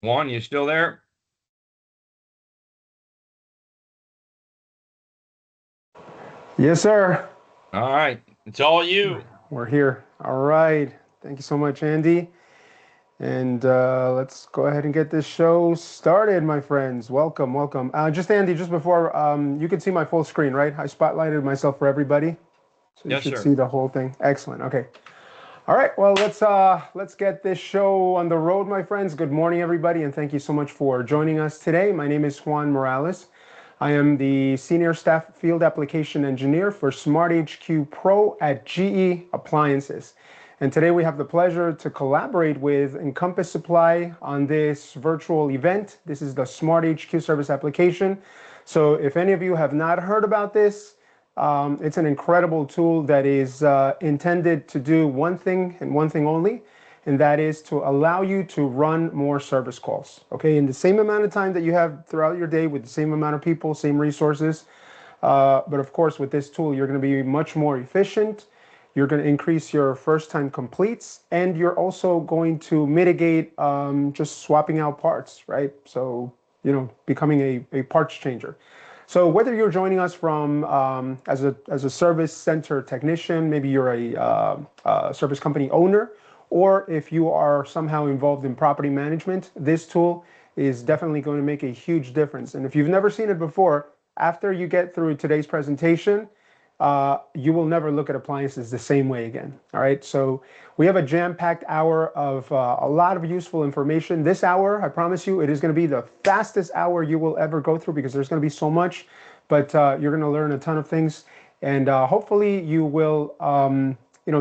Juan, you still there? Yes, sir. All right, it's all you. We're here. All right. Thank you so much, Andy. And let's go ahead and get this show started, my friends. Welcome, welcome. Just Andy, just before you can see my full screen, right? I spotlighted myself for everybody, so you Yes, should sir. see the whole thing. Excellent. Okay. All right. Well, let's get this show on the road, my friends. Good morning, everybody, and thank you so much for joining us today. My name is Juan Morales. I am the Senior Staff Field Application Engineer for SmartHQ Pro at GE Appliances. And today we have the pleasure to collaborate with Encompass Supply on this virtual event. This is the SmartHQ service application. So if any of you have not heard about this, it's an incredible tool that is intended to do one thing and one thing only, and that is to allow you to run more service calls, okay, in the same amount of time that you have throughout your day with the same amount of people, same resources. But of course, with this tool, you're going to be much more efficient. You're going to increase your first time completes, and you're also going to mitigate just swapping out parts, right? So, becoming a parts changer. So whether you're joining us from as a service center technician, maybe you're a service company owner, or if you are somehow involved in property management, this tool is definitely going to make a huge difference. And if you've never seen it before, after you get through today's presentation, you will never look at appliances the same way again. All right. So we have a jam-packed hour of a lot of useful information. This hour, I promise you, it is going to be the fastest hour you will ever go through because there's going to be so much, but you're going to learn a ton of things, and hopefully you will,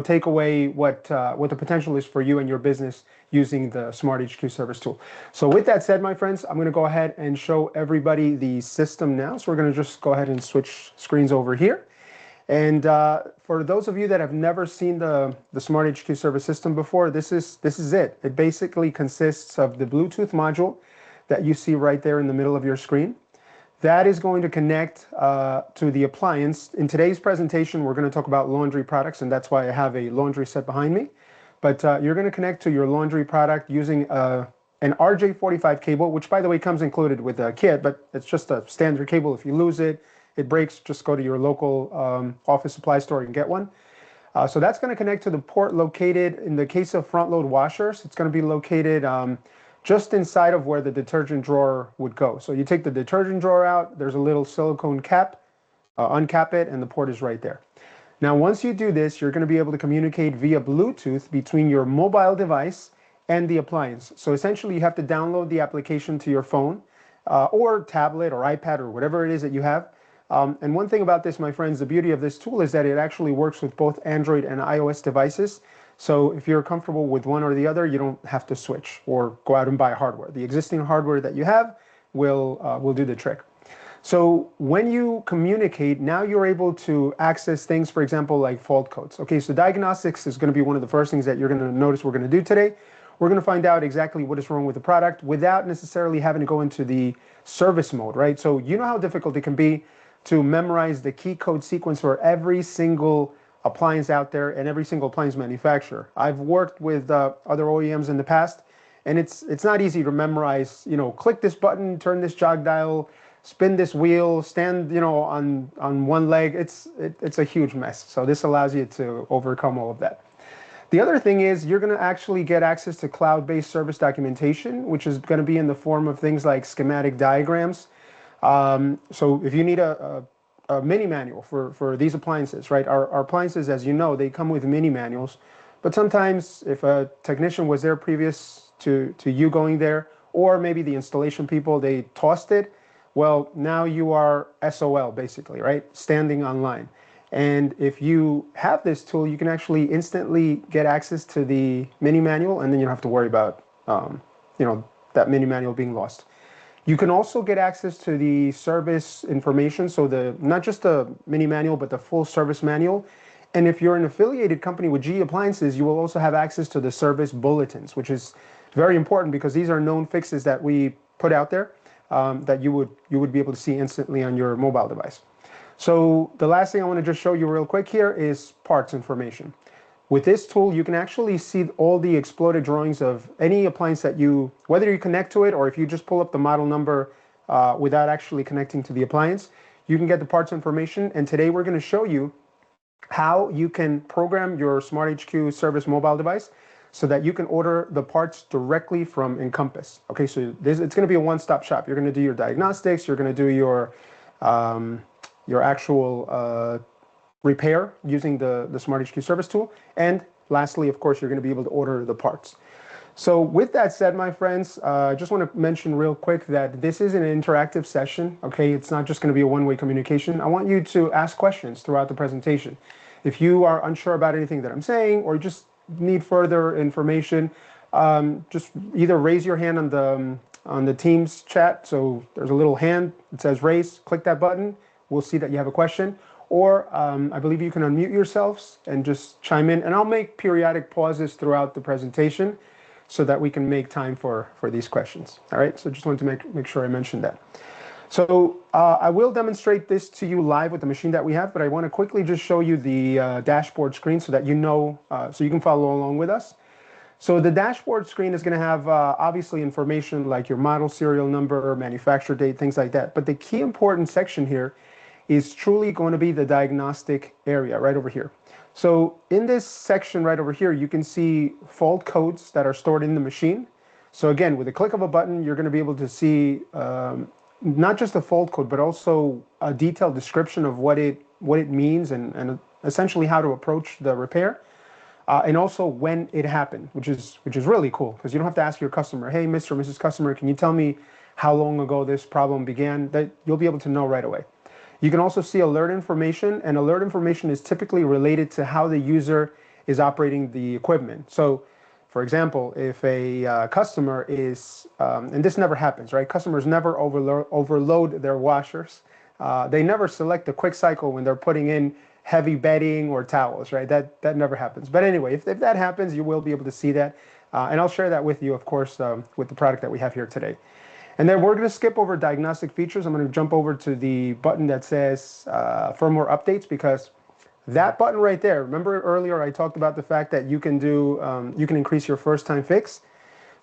take away what the potential is for you and your business using the Smart HQ service tool. So with that said, my friends, I'm going to go ahead and show everybody the system now. So we're going to just go ahead and switch screens over here. And for those of you that have never seen the Smart HQ service system before, this is it. It basically consists of the Bluetooth module that you see right there in the middle of your screen. That is going to connect to the appliance. In today's presentation, we're going to talk about laundry products, and that's why I have a laundry set behind me. But you're going to connect to your laundry product using an RJ45 cable, which, by the way, comes included with the kit, but it's just a standard cable. If you lose it, it breaks, just go to your local office supply store and get one. So that's going to connect to the port located, in the case of front load washers, it's going to be located just inside of where the detergent drawer would go. So you take the detergent drawer out, there's a little silicone cap, uncap it, and the port is right there. Now, once you do this, you're going to be able to communicate via Bluetooth between your mobile device and the appliance. So essentially, you have to download the application to your phone or tablet or iPad or whatever it is that you have. And one thing about this, my friends, the beauty of this tool is that it actually works with both Android and iOS devices. So if you're comfortable with one or the other, you don't have to switch or go out and buy hardware. The existing hardware that you have will do the trick. So when you communicate, now you're able to access things, for example, like fault codes. Okay, so diagnostics is going to be one of the first things that you're going to notice we're going to do today. We're going to find out exactly what is wrong with the product without necessarily having to go into the service mode, right? So you know how difficult it can be to memorize the key code sequence for every single appliance out there and every single appliance manufacturer. I've worked with other OEMs in the past, and it's not easy to memorize, click this button, turn this jog dial, spin this wheel, stand, on one leg. It's a huge mess. So this allows you to overcome all of that. The other thing is you're going to actually get access to cloud-based service documentation, which is going to be in the form of things like schematic diagrams. So if you need a mini manual for these appliances, right? Our appliances, as you know, they come with mini manuals. But sometimes if a technician was there previous to you going there, or maybe the installation people, they tossed it, well, now you are SOL basically, right? Standing online. And if you have this tool, you can actually instantly get access to the mini manual, and then you don't have to worry about, that mini manual being lost. You can also get access to the service information, so not just the mini manual, but the full service manual. And if you're an affiliated company with GE Appliances, you will also have access to the service bulletins, which is very important because these are known fixes that we put out there that you would be able to see instantly on your mobile device. So the last thing I want to just show you real quick here is parts information. With this tool, you can actually see all the exploded drawings of any appliance that whether you connect to it or if you just pull up the model number without actually connecting to the appliance, you can get the parts information. And today we're going to show you how you can program your SmartHQ service mobile device so that you can order the parts directly from Encompass. Okay, so it's going to be a one-stop shop. You're going to do your diagnostics, you're going to do your actual repair using the SmartHQ service tool, and lastly, of course, you're going to be able to order the parts. So with that said, my friends, I just want to mention real quick that this is an interactive session, okay? It's not just going to be a one-way communication. I want you to ask questions throughout the presentation. If you are unsure about anything that I'm saying or just need further information, just either raise your hand on the Teams chat. So there's a little hand that says raise, click that button. We'll see that you have a question. Or I believe you can unmute yourselves and just chime in. And I'll make periodic pauses throughout the presentation so that we can make time for these questions. All right, so just wanted to make sure I mentioned that. So I will demonstrate this to you live with the machine that we have, but I want to quickly just show you the dashboard screen so that you know, so you can follow along with us. So the dashboard screen is going to have obviously information like your model, serial number, manufacturer date, things like that. But the key important section here is truly going to be the diagnostic area right over here. So in this section right over here, you can see fault codes that are stored in the machine. So again, with a click of a button, you're going to be able to see not just the fault code, but also a detailed description of what it means and essentially how to approach the repair. And also when it happened, which is really cool because you don't have to ask your customer, hey, Mr. or Mrs. Customer, can you tell me how long ago this problem began? That you'll be able to know right away. You can also see alert information, and alert information is typically related to how the user is operating the equipment. So, for example, if a customer is, and this never happens, right? Customers never overload their washers. They never select the quick cycle when they're putting in heavy bedding or towels, right? That never happens. But anyway, if that happens, you will be able to see that. And I'll share that with you, of course, with the product that we have here today. And then we're going to skip over diagnostic features. I'm going to jump over to the button that says firmware updates, because that button right there, remember earlier I talked about the fact that you can increase your first time fix.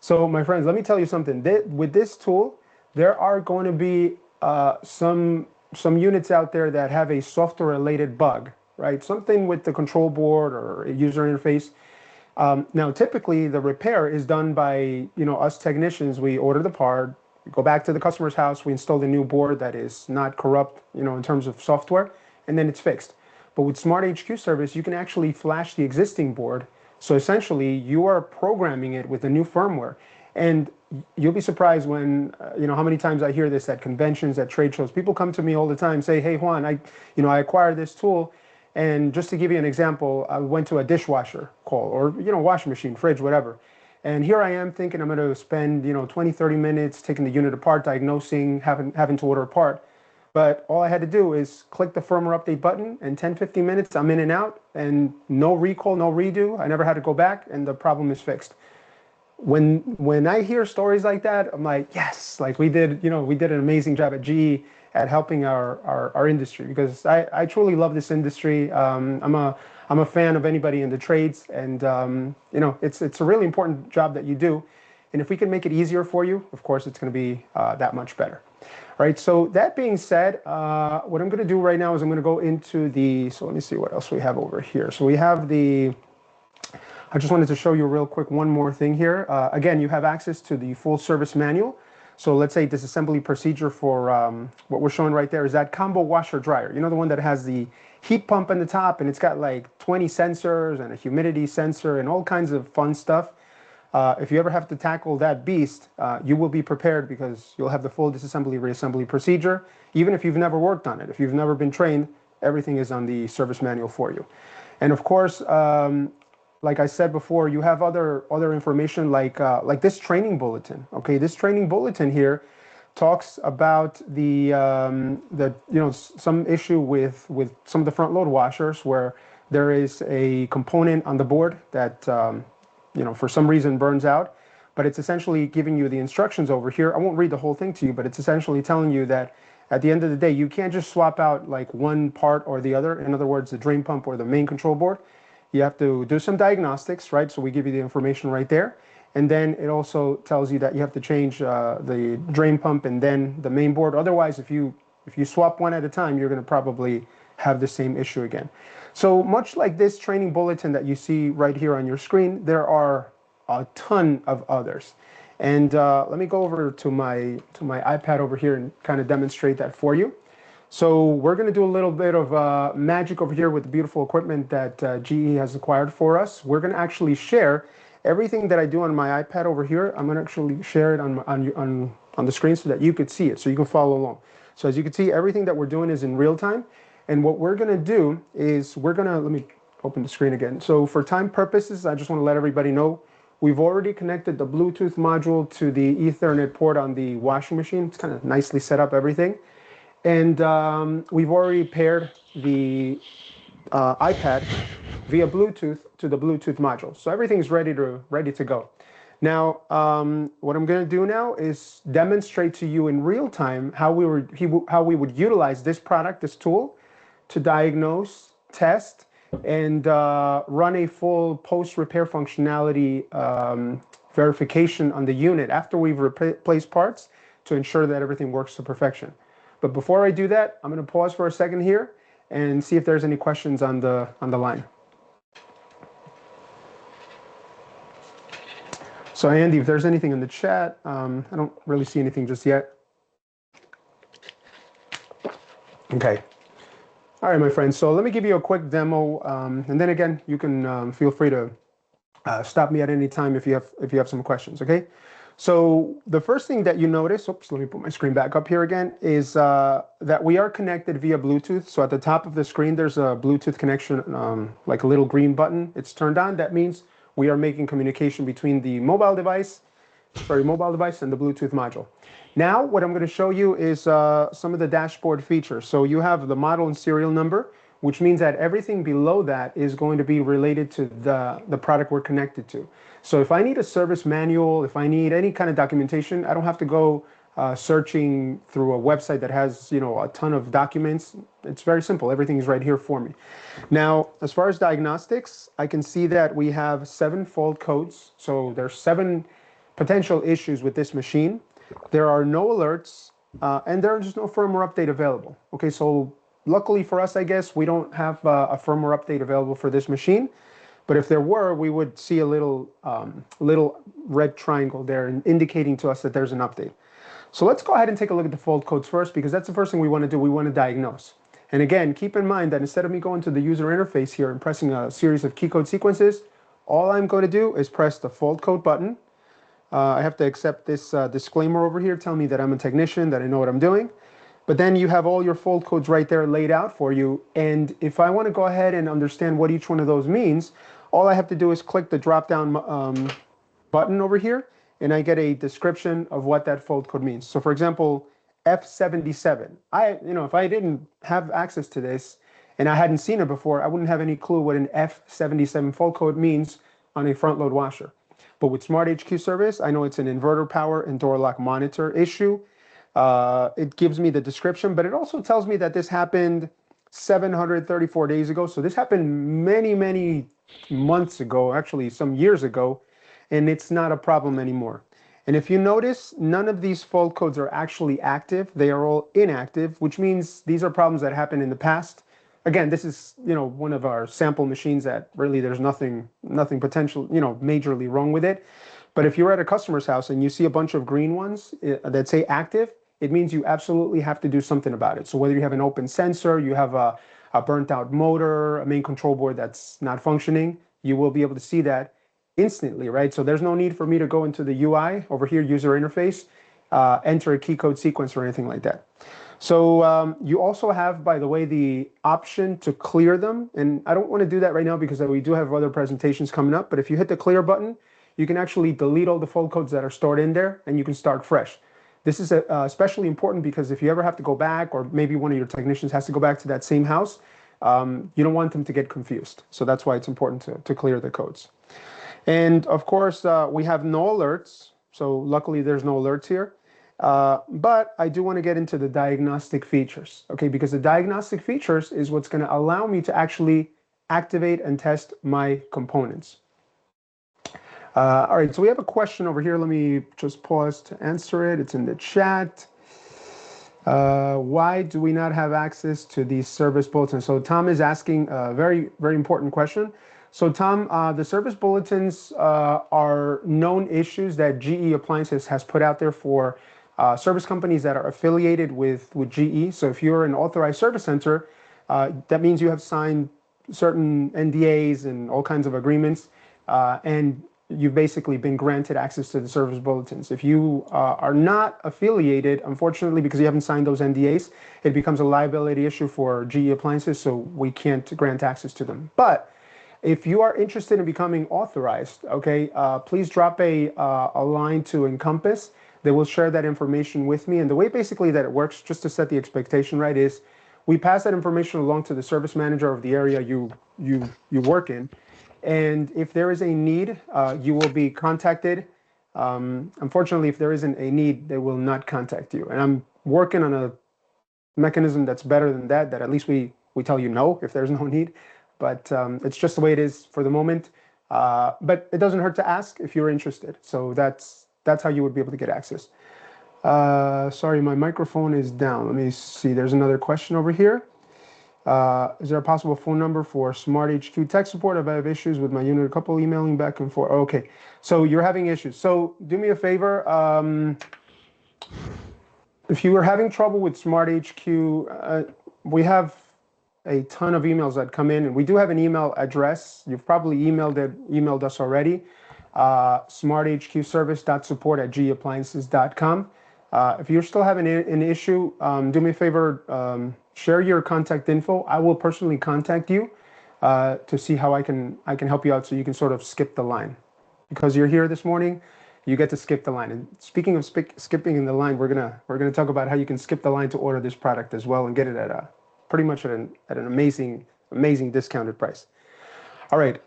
So my friends, let me tell you something. With this tool, there are going to be some units out there that have a software related bug, right? Something with the control board or a user interface. Now, typically the repair is done by us technicians. We order the part, we go back to the customer's house, we install a new board that is not corrupt, in terms of software, and then it's fixed. But with SmartHQ service, you can actually flash the existing board. So essentially, you are programming it with the new firmware. And you'll be surprised when, how many times I hear this at conventions, at trade shows. People come to me all the time, say, hey, Juan, I acquired this tool. And just to give you an example, I went to a dishwasher call or, washing machine, fridge, whatever. And here I am thinking I'm going to spend, 20, 30 minutes taking the unit apart, diagnosing, having to order a part. But all I had to do is click the firmware update button, and 10, 15 minutes, I'm in and out, and no recall, no redo. I never had to go back, and the problem is fixed. When I hear stories like that, I'm like, yes, like we did an amazing job at GE at helping our industry, because I truly love this industry. I'm a fan of anybody in the trades, and it's a really important job that you do. And if we can make it easier for you, of course, it's going to be that much better. All right, so that being said, what I'm going to do right now is I'm going to go into so let me see what else we have over here. So we have I just wanted to show you real quick one more thing here. Again, you have access to the full service manual. So let's say disassembly procedure for what we're showing right there is that combo washer dryer. The one that has the heat pump in the top, and it's got like 20 sensors and a humidity sensor and all kinds of fun stuff. If you ever have to tackle that beast, you will be prepared, because you'll have the full disassembly reassembly procedure. Even if you've never worked on it, if you've never been trained, everything is on the service manual for you. And of course, like I said before, you have other information like this training bulletin. Okay, this training bulletin here talks about some issue with some of the front load washers where there is a component on the board that for some reason burns out, but it's essentially giving you the instructions over here. I won't read the whole thing to you, but it's essentially telling you that at the end of the day, you can't just swap out like one part or the other. In other words, the drain pump or the main control board. you have to do some diagnostics, right? So we give you the information right there. And then it also tells you that you have to change the drain pump and then the main board. Otherwise, if you swap one at a time, you're going to probably have the same issue again. So much like this training bulletin that you see right here on your screen, there are a ton of others. And let me go over to my iPad over here and kind of demonstrate that for you. So we're going to do a little bit of magic over here with the beautiful equipment that GE has acquired for us. We're going to actually share everything that I do on my iPad over here. I'm going to actually share it on the screen so that you could see it, so you can follow along. So as you can see, everything that we're doing is in real time. And what we're going to do is let me open the screen again. So for time purposes, I just want to let everybody know we've already connected the Bluetooth module to the Ethernet port on the washing machine. It's kind of nicely set up, everything. And we've already paired the iPad via Bluetooth to the Bluetooth module. So everything's ready to go. Now, what I'm going to do now is demonstrate to you in real time how we would utilize this product, this tool, to diagnose, test, and run a full post-repair functionality verification on the unit after we've replaced parts to ensure that everything works to perfection. But before I do that, I'm going to pause for a second here and see if there's any questions on the line. So Andy, if there's anything in the chat, I don't really see anything just yet. Okay. All right, my friends. So let me give you a quick demo, and then again, you can feel free to stop me at any time if you have some questions. Okay. So the first thing that you notice, oops, let me put my screen back up here again, is that we are connected via Bluetooth. So at the top of the screen, there's a Bluetooth connection, like a little green button. It's turned on. That means we are making communication between the mobile device and the Bluetooth module. Now, what I'm going to show you is some of the dashboard features. So you have the model and serial number, which means that everything below that is going to be related to the product we're connected to. So if I need a service manual, if I need any kind of documentation, I don't have to go searching through a website that has, a ton of documents. It's very simple. Everything's right here for me. Now, as far as diagnostics, I can see that we have 7 fault codes. So there's 7 potential issues with this machine. There are no alerts, and there's no firmware update available. Okay, so luckily for us, I guess, we don't have a firmware update available for this machine. But if there were, we would see a little red triangle there indicating to us that there's an update. So let's go ahead and take a look at the fault codes first, because that's the first thing we want to do. We want to diagnose. And again, keep in mind that instead of me going to the user interface here and pressing a series of key code sequences, all I'm going to do is press the fault code button. I have to accept this disclaimer over here telling me that I'm a technician, that I know what I'm doing. But then you have all your fault codes right there laid out for you. And if I want to go ahead and understand what each one of those means, all I have to do is click the drop-down button over here, and I get a description of what that fault code means. So for example, F77. If I didn't have access to this and I hadn't seen it before, I wouldn't have any clue what an F77 fault code means on a front load washer. But with SmartHQ service, I know it's an inverter power and door lock monitor issue. It gives me the description, but it also tells me that this happened 734 days ago. So this happened many, many months ago, actually some years ago, and it's not a problem anymore. And if you notice, none of these fault codes are actually active. They are all inactive, which means these are problems that happened in the past. Again, this is, one of our sample machines that really there's nothing potential, majorly wrong with it. But if you're at a customer's house and you see a bunch of green ones that say active, it means you absolutely have to do something about it. So whether you have an open sensor, you have a burnt out motor, a main control board that's not functioning, you will be able to see that instantly, right? So there's no need for me to go into the UI over here, user interface, enter a key code sequence or anything like that. So you also have, by the way, the option to clear them. And I don't want to do that right now because we do have other presentations coming up. But if you hit the clear button, you can actually delete all the fault codes that are stored in there and you can start fresh. This is especially important because if you ever have to go back, or maybe one of your technicians has to go back to that same house, you don't want them to get confused. So that's why it's important to clear the codes. And of course, we have no alerts. So luckily there's no alerts here. But I do want to get into the diagnostic features, okay? Because the diagnostic features is what's going to allow me to actually activate and test my components. All right, so we have a question over here. Let me just pause to answer it. It's in the chat. Why do we not have access to these service bulletins? So Tom is asking a very, very important question. So Tom, the service bulletins are known issues that GE Appliances has put out there for service companies that are affiliated with GE. So if you're an authorized service center, that means you have signed certain NDAs and all kinds of agreements, and you've basically been granted access to the service bulletins. If you are not affiliated, unfortunately, because you haven't signed those NDAs, it becomes a liability issue for GE Appliances, so we can't grant access to them. But if you are interested in becoming authorized, okay, please drop a line to Encompass. They will share that information with me. And the way basically that it works, just to set the expectation right, is we pass that information along to the service manager of the area you work in. And if there is a need, you will be contacted. Unfortunately, if there isn't a need, they will not contact you. And I'm working on a mechanism that's better than that, that at least we tell you no if there's no need. But it's just the way it is for the moment. But it doesn't hurt to ask if you're interested. So that's how you would be able to get access. Sorry, my microphone is down. Let me see. There's another question over here. Is there a possible phone number for SmartHQ tech support if I have issues with my unit? A couple emailing back and forth. Okay, so you're having issues. So do me a favor. If you are having trouble with SmartHQ, we have a ton of emails that come in, and we do have an email address. You've probably emailed us already. smarthqservice.support@geappliances.com. If you're still having an issue, do me a favor, share your contact info. I will personally contact you to see how I can help you out, so you can sort of skip the line. Because you're here this morning, you get to skip the line. And speaking of skipping in the line, we're gonna talk about how you can skip the line to order this product as well and get it at pretty much at an amazing discounted price. All right,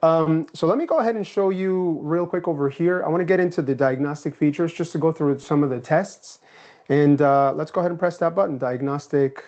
so let me go ahead and show you real quick over here. I want to get into the diagnostic features just to go through some of the tests. And let's go ahead and press that button, diagnostic,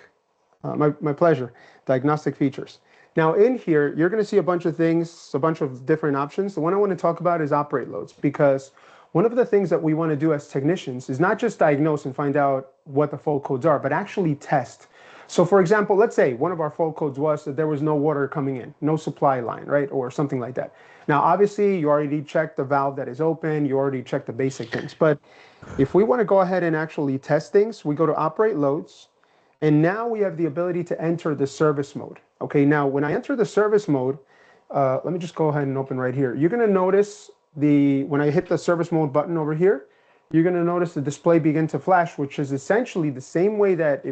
my pleasure, diagnostic features. Now in here, you're gonna see a bunch of things, a bunch of different options. The one I wanna talk about is operate loads, because one of the things that we wanna do as technicians is not just diagnose and find out what the fault codes are, but actually test. So for example, let's say one of our fault codes was that there was no water coming in, no supply line, right? Or something like that. Now, obviously you already checked the valve that is open, you already checked the basic things. But if we want to go ahead and actually test things, we go to operate loads, and now we have the ability to enter the service mode. Okay, now when I enter the service mode, let me just go ahead and open right here. You're gonna notice when I hit the service mode button over here, you're gonna notice the display begin to flash, which is essentially the same way that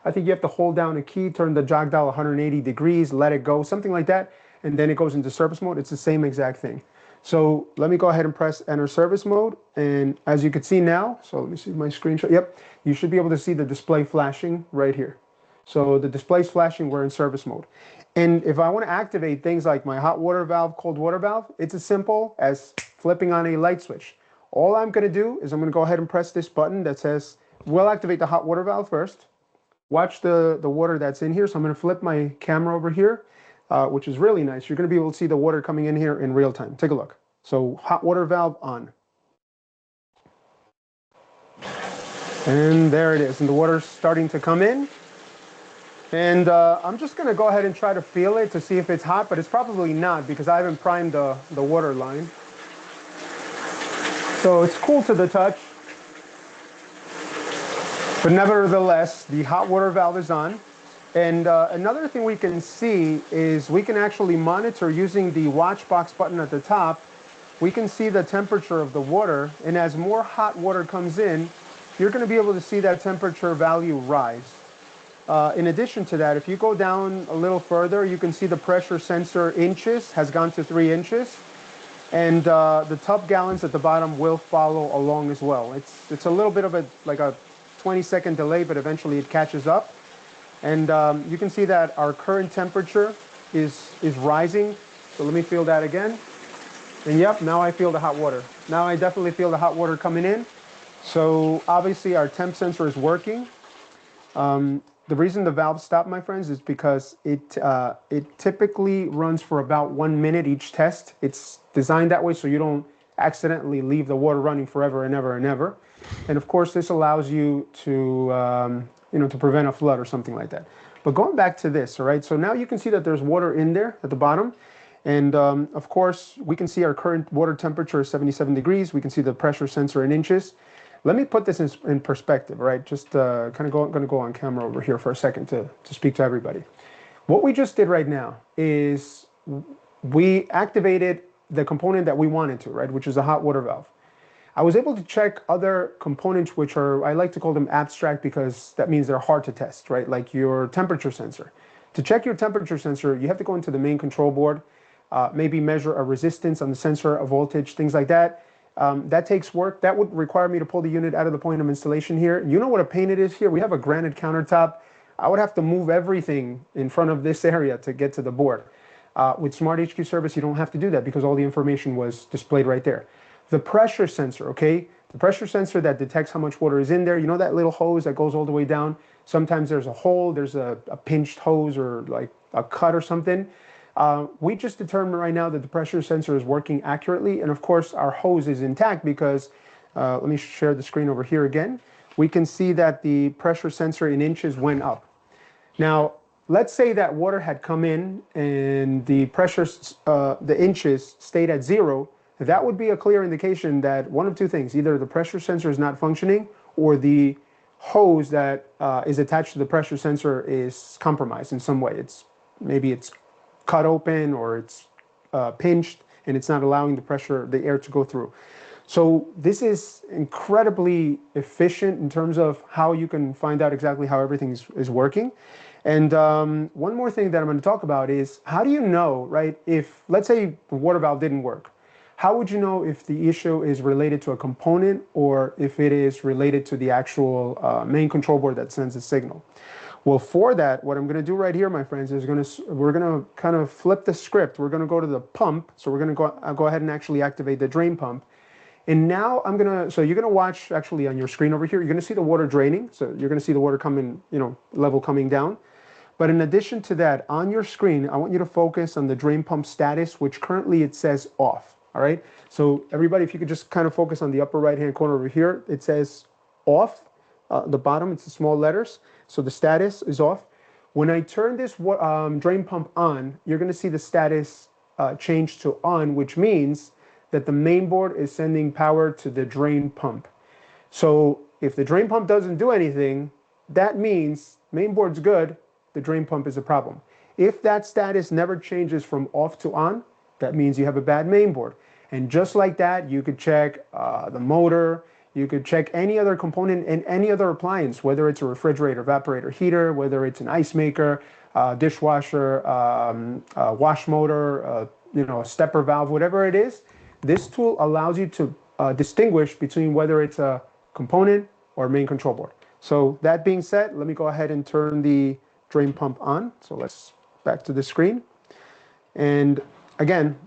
I think you have to hold down a key, turn the jog dial 180 degrees, let it go, something like that, and then it goes into service mode. It's the same exact thing. So let me go ahead and press enter service mode. And as you can see now, so let me see my screenshot. Yep, you should be able to see the display flashing right here. So the display's flashing, we're in service mode. And if I want to activate things like my hot water valve, cold water valve, it's as simple as flipping on a light switch. All I'm going to do is I'm going to go ahead and press this button that says, we'll activate the hot water valve first. Watch the water that's in here. So I'm going to flip my camera over here, which is really nice. You're going to be able to see the water coming in here in real time. Take a look. So hot water valve on. And there it is. And the water's starting to come in. And I'm just going to go ahead and try to feel it to see if it's hot, but it's probably not because I haven't primed the water line. So it's cool to the touch. But nevertheless, the hot water valve is on. And another thing we can see is we can actually monitor using the watch box button at the top. We can see the temperature of the water. And as more hot water comes in, you're going to be able to see that temperature value rise. In addition to that, if you go down a little further, you can see the pressure sensor inches has gone to 3 inches. And the tub gallons at the bottom will follow along as well. It's a little bit of like a 20-second delay, but eventually it catches up. And you can see that our current temperature is rising. So let me feel that again. And yep, now I feel the hot water. Now I definitely feel the hot water coming in. So obviously our temp sensor is working. the reason the valve stopped, my friends, is because it typically runs for about 1 minute each test. It's designed that way so you don't accidentally leave the water running forever and ever and ever. And of course, this allows you to to prevent a flood or something like that. But going back to this, all right. So now you can see that there's water in there at the bottom. And of course, we can see our current water temperature is 77 degrees. We can see the pressure sensor in inches. Let me put this in perspective, right? Just kind of going to go on camera over here for a second to speak to everybody. What we just did right now is we activated the component that we wanted to, right? Which is a hot water valve. I was able to check other components, which are, I like to call them abstract because that means they're hard to test, right? Like your temperature sensor. To check your temperature sensor, you have to go into the main control board, maybe measure a resistance on the sensor, a voltage, things like that. That takes work. That would require me to pull the unit out of the point of installation here. You know what a pain it is here? We have a granite countertop. I would have to move everything in front of this area to get to the board. With SmartHQ service, you don't have to do that because all the information was displayed right there. The pressure sensor, okay? The pressure sensor that detects how much water is in there. You know that little hose that goes all the way down? Sometimes there's a hole, there's a pinched hose or like a cut or something. We just determined right now that the pressure sensor is working accurately. And of course, our hose is intact because, let me share the screen over here again. We can see that the pressure sensor in inches went up. Now, let's say that water had come in and the pressure, the inches stayed at 0. That would be a clear indication that one of two things, either the pressure sensor is not functioning or the hose that is attached to the pressure sensor is compromised in some way. Maybe it's cut open or it's pinched and it's not allowing the air to go through. So this is incredibly efficient in terms of how you can find out exactly how everything is working. And one more thing that I'm going to talk about is how do you know, right, if, let's say the water valve didn't work, how would you know if the issue is related to a component or if it is related to the actual main control board that sends the signal? Well, for that, what I'm going to do right here, my friends, is we're going to kind of flip the script. We're going to go to the pump. So we're going to go ahead and actually activate the drain pump. And now so you're going to watch actually on your screen over here, you're going to see the water draining. So you're going to see the water coming, level coming down. But in addition to that, on your screen, I want you to focus on the drain pump status, which currently it says off. All right. So everybody, if you could just kind of focus on the upper right-hand corner over here, it says off. The bottom, it's the small letters. So the status is off. When I turn this drain pump on, you're going to see the status change to on, which means that the main board is sending power to the drain pump. So if the drain pump doesn't do anything, that means main board's good, the drain pump is a problem. If that status never changes from off to on, that means you have a bad main board. And just like that, you could check the motor, you could check any other component in any other appliance, whether it's a refrigerator, evaporator, heater, whether it's an ice maker, dishwasher, wash motor, a stepper valve, whatever it is. This tool allows you to distinguish between whether it's a component or main control board. So that being said, let me go ahead and turn the drain pump on. So let's back to the screen. And again,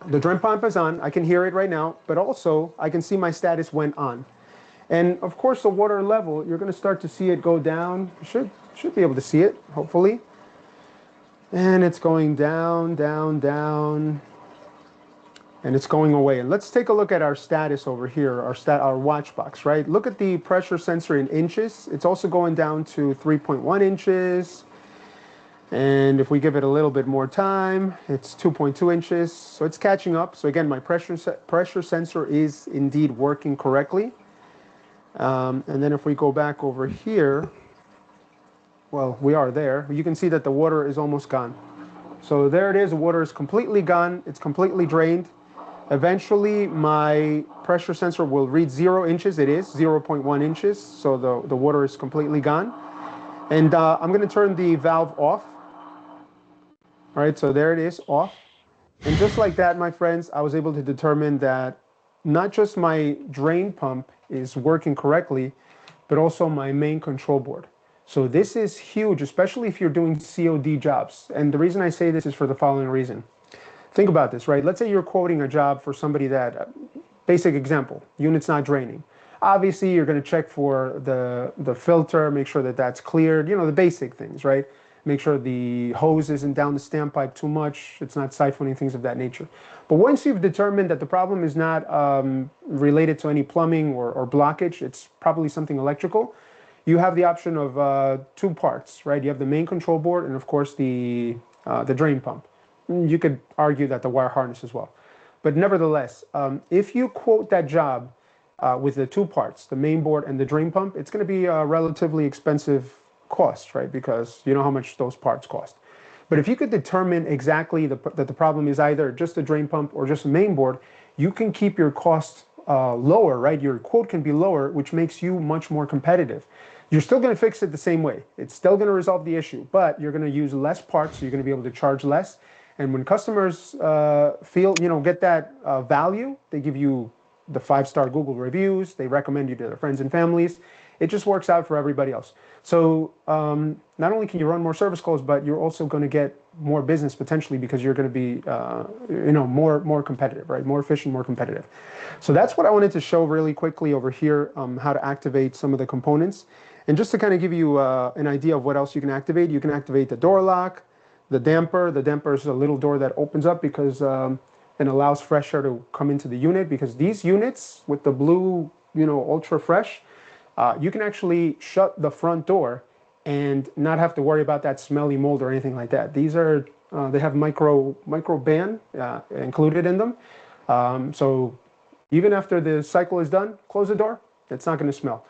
the drain pump is on. I can hear it right now, but also I can see my status went on. And of course, the water level, you're going to start to see it go down. You should be able to see it, hopefully. And it's going down, down, down. And it's going away. And let's take a look at our status over here, our watch box, right? Look at the pressure sensor in inches. It's also going down to 3.1 inches. And if we give it a little bit more time, it's 2.2 inches. So it's catching up. So again, my pressure sensor is indeed working correctly. And then if we go back over here, well, we are there. You can see that the water is almost gone. So there it is. The water is completely gone. It's completely drained. Eventually, my pressure sensor will read 0 inches. It is 0.1 inches. So the water is completely gone. And I'm going to turn the valve off. All right, so there it is, off. And just like that, my friends, I was able to determine that not just my drain pump is working correctly, but also my main control board. So this is huge, especially if you're doing COD jobs. And the reason I say this is for the following reason. Think about this, right? Let's say you're quoting a job for somebody that, basic example, unit's not draining. Obviously, you're going to check for the filter, make sure that that's cleared, you know, the basic things, right? Make sure the hose isn't down the standpipe too much, it's not siphoning, things of that nature. But once you've determined that the problem is not related to any plumbing or blockage, it's probably something electrical, you have the option of two parts, right? You have the main control board and, of course, the drain pump. You could argue that the wire harness as well. But nevertheless, if you quote that job with the two parts, the main board and the drain pump, it's going to be a relatively expensive cost, right? Because you know how much those parts cost. But if you could determine exactly that the problem is either just the drain pump or just the main board, you can keep your cost lower, right? Your quote can be lower, which makes you much more competitive. You're still going to fix it the same way. It's still going to resolve the issue, but you're going to use less parts, so you're going to be able to charge less. And when customers feel, you know, get that value, they give you the 5-star Google reviews, they recommend you to their friends and families. It just works out for everybody else. So not only can you run more service calls, but you're also going to get more business potentially because you're going to be, you know, more competitive, right? More efficient, more competitive. So that's what I wanted to show really quickly over here, how to activate some of the components. And just to kind of give you an idea of what else you can activate the door lock, the damper. The damper is a little door that opens up because it allows fresh air to come into the unit, because these units with the blue, you know, ultra fresh, you can actually shut the front door and not have to worry about that smelly mold or anything like that. These are, they have micro ban included in them. So even after the cycle is done, close the door, it's not going to smell.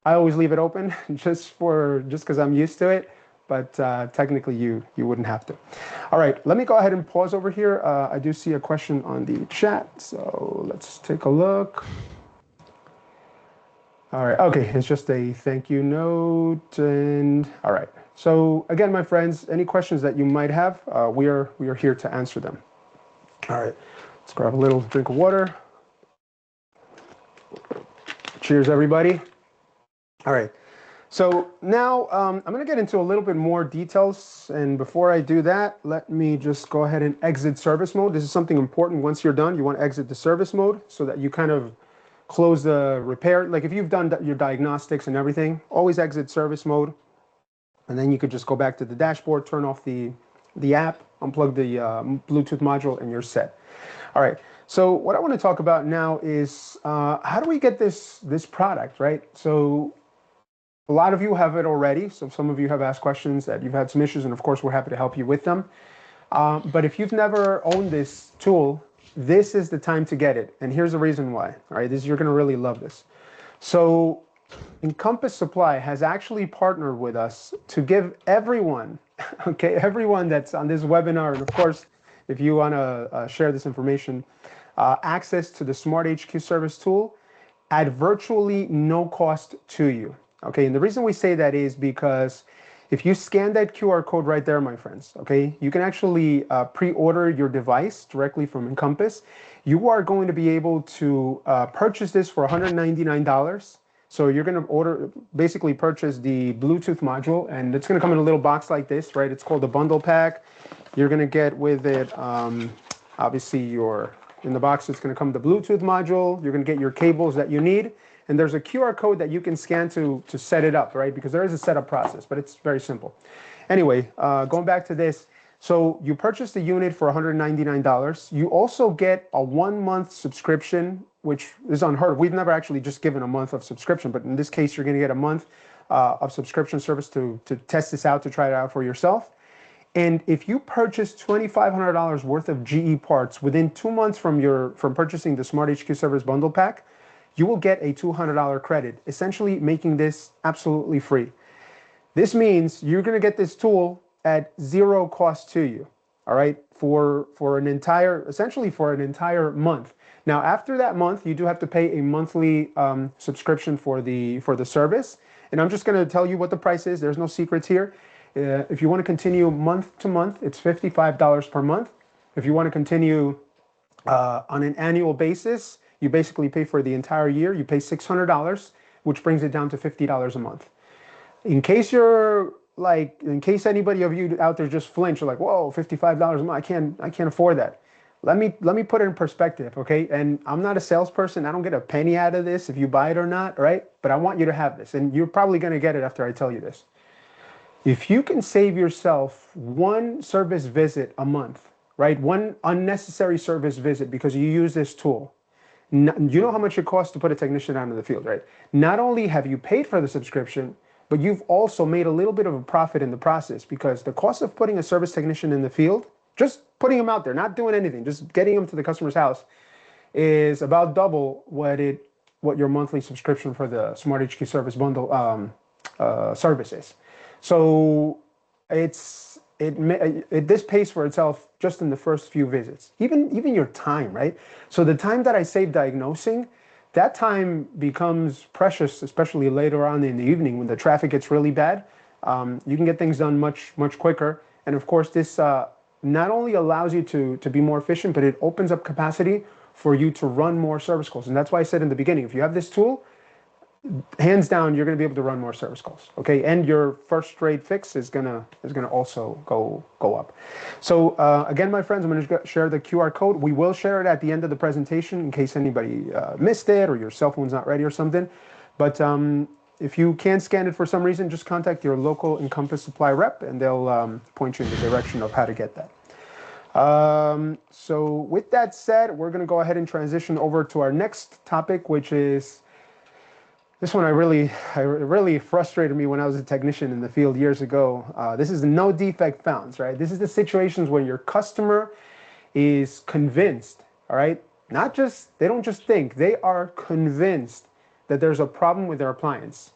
I always leave it open just because I'm used to it, but technically you wouldn't have to. All right, let me go ahead and pause over here. I do see a question on the chat, so let's take a look. All right, okay, it's just a thank you note, and all right. So again, my friends, any questions that you might have, we are here to answer them. All right, let's grab a little drink of water. Cheers, everybody. All right, so now I'm going to get into a little bit more details, and before I do that, let me just go ahead and exit service mode. This is something important. Once you're done, you want to exit the service mode so that you kind of close the repair. Like if you've done your diagnostics and everything, always exit service mode, and then you could just go back to the dashboard, turn off the app, unplug the Bluetooth module, and you're set. All right. So what I want to talk about now is how do we get this product, right? So a lot of you have it already. So some of you have asked questions that you've had some issues, and of course we're happy to help you with them. But if you've never owned this tool, this is the time to get it. And here's the reason why. All right, you're going to really love this. So Encompass Supply has actually partnered with us to give everyone, okay, everyone that's on this webinar, and of course, if you want to share this information, access to the SmartHQ service tool at virtually no cost to you. Okay, and the reason we say that is because if you scan that QR code right there, my friends, okay, you can actually pre-order your device directly from Encompass. You are going to be able to purchase this for $199. So you're going to basically purchase the Bluetooth module, and it's going to come in a little box like this, right? It's called a bundle pack. You're going to get with it, obviously, in the box, it's going to come the Bluetooth module. You're going to get your cables that you need. And there's a QR code that you can scan to set it up, right? Because there is a setup process, but it's very simple. Anyway, going back to this. So you purchase the unit for $199. You also get a 1-month subscription, which is unheard of. We've never actually just given a month of subscription, but in this case, you're going to get a month of subscription service to test this out, to try it out for yourself. And if you purchase $2,500 worth of GE parts within 2 months from purchasing the SmartHQ Service Bundle Pack, you will get a $200 credit, essentially making this absolutely free. This means you're going to get this tool at zero cost to you, all right, essentially for an entire month. Now, after that month, you do have to pay a monthly subscription for the service, and I'm just going to tell you what the price is. There's no secrets here. If you want to continue month to month, it's $55 per month. If you want to continue on an annual basis, you basically pay for the entire year. You pay $600, which brings it down to $50 a month. In case anybody of you out there just flinch, you're like, whoa, $55 a month, I can't afford that. let me put it in perspective, okay? And I'm not a salesperson. I don't get a penny out of this if you buy it or not, right? But I want you to have this, and you're probably going to get it after I tell you this. If you can save yourself one service visit a month, right? One unnecessary service visit because you use this tool. You know how much it costs to put a technician out in the field, right? Not only have you paid for the subscription, but you've also made a little bit of a profit in the process, because the cost of putting a service technician in the field, just putting them out there, not doing anything, just getting them to the customer's house, is about double what your monthly subscription for the SmartHQ service bundle service is. So this pays for itself just in the first few visits. Even your time, right? So the time that I save diagnosing, that time becomes precious, especially later on in the evening when the traffic gets really bad. You can get things done much quicker. And of course, this not only allows you to be more efficient, but it opens up capacity for you to run more service calls. And that's why I said in the beginning, if you have this tool, hands down, you're going to be able to run more service calls, okay? And your first rate fix is gonna also go up. So again, my friends, I'm going to share the QR code. We will share it at the end of the presentation in case anybody missed it or your cell phone's not ready or something. But if you can't scan it for some reason, just contact your local Encompass Supply rep, and they'll point you in the direction of how to get that. So with that said, we're going to go ahead and transition over to our next topic, which is this one. It really frustrated me when I was a technician in the field years ago. This is the no defect founds, right? This is the situations where your customer is convinced, all right? They don't just think, they are convinced that there's a problem with their appliance.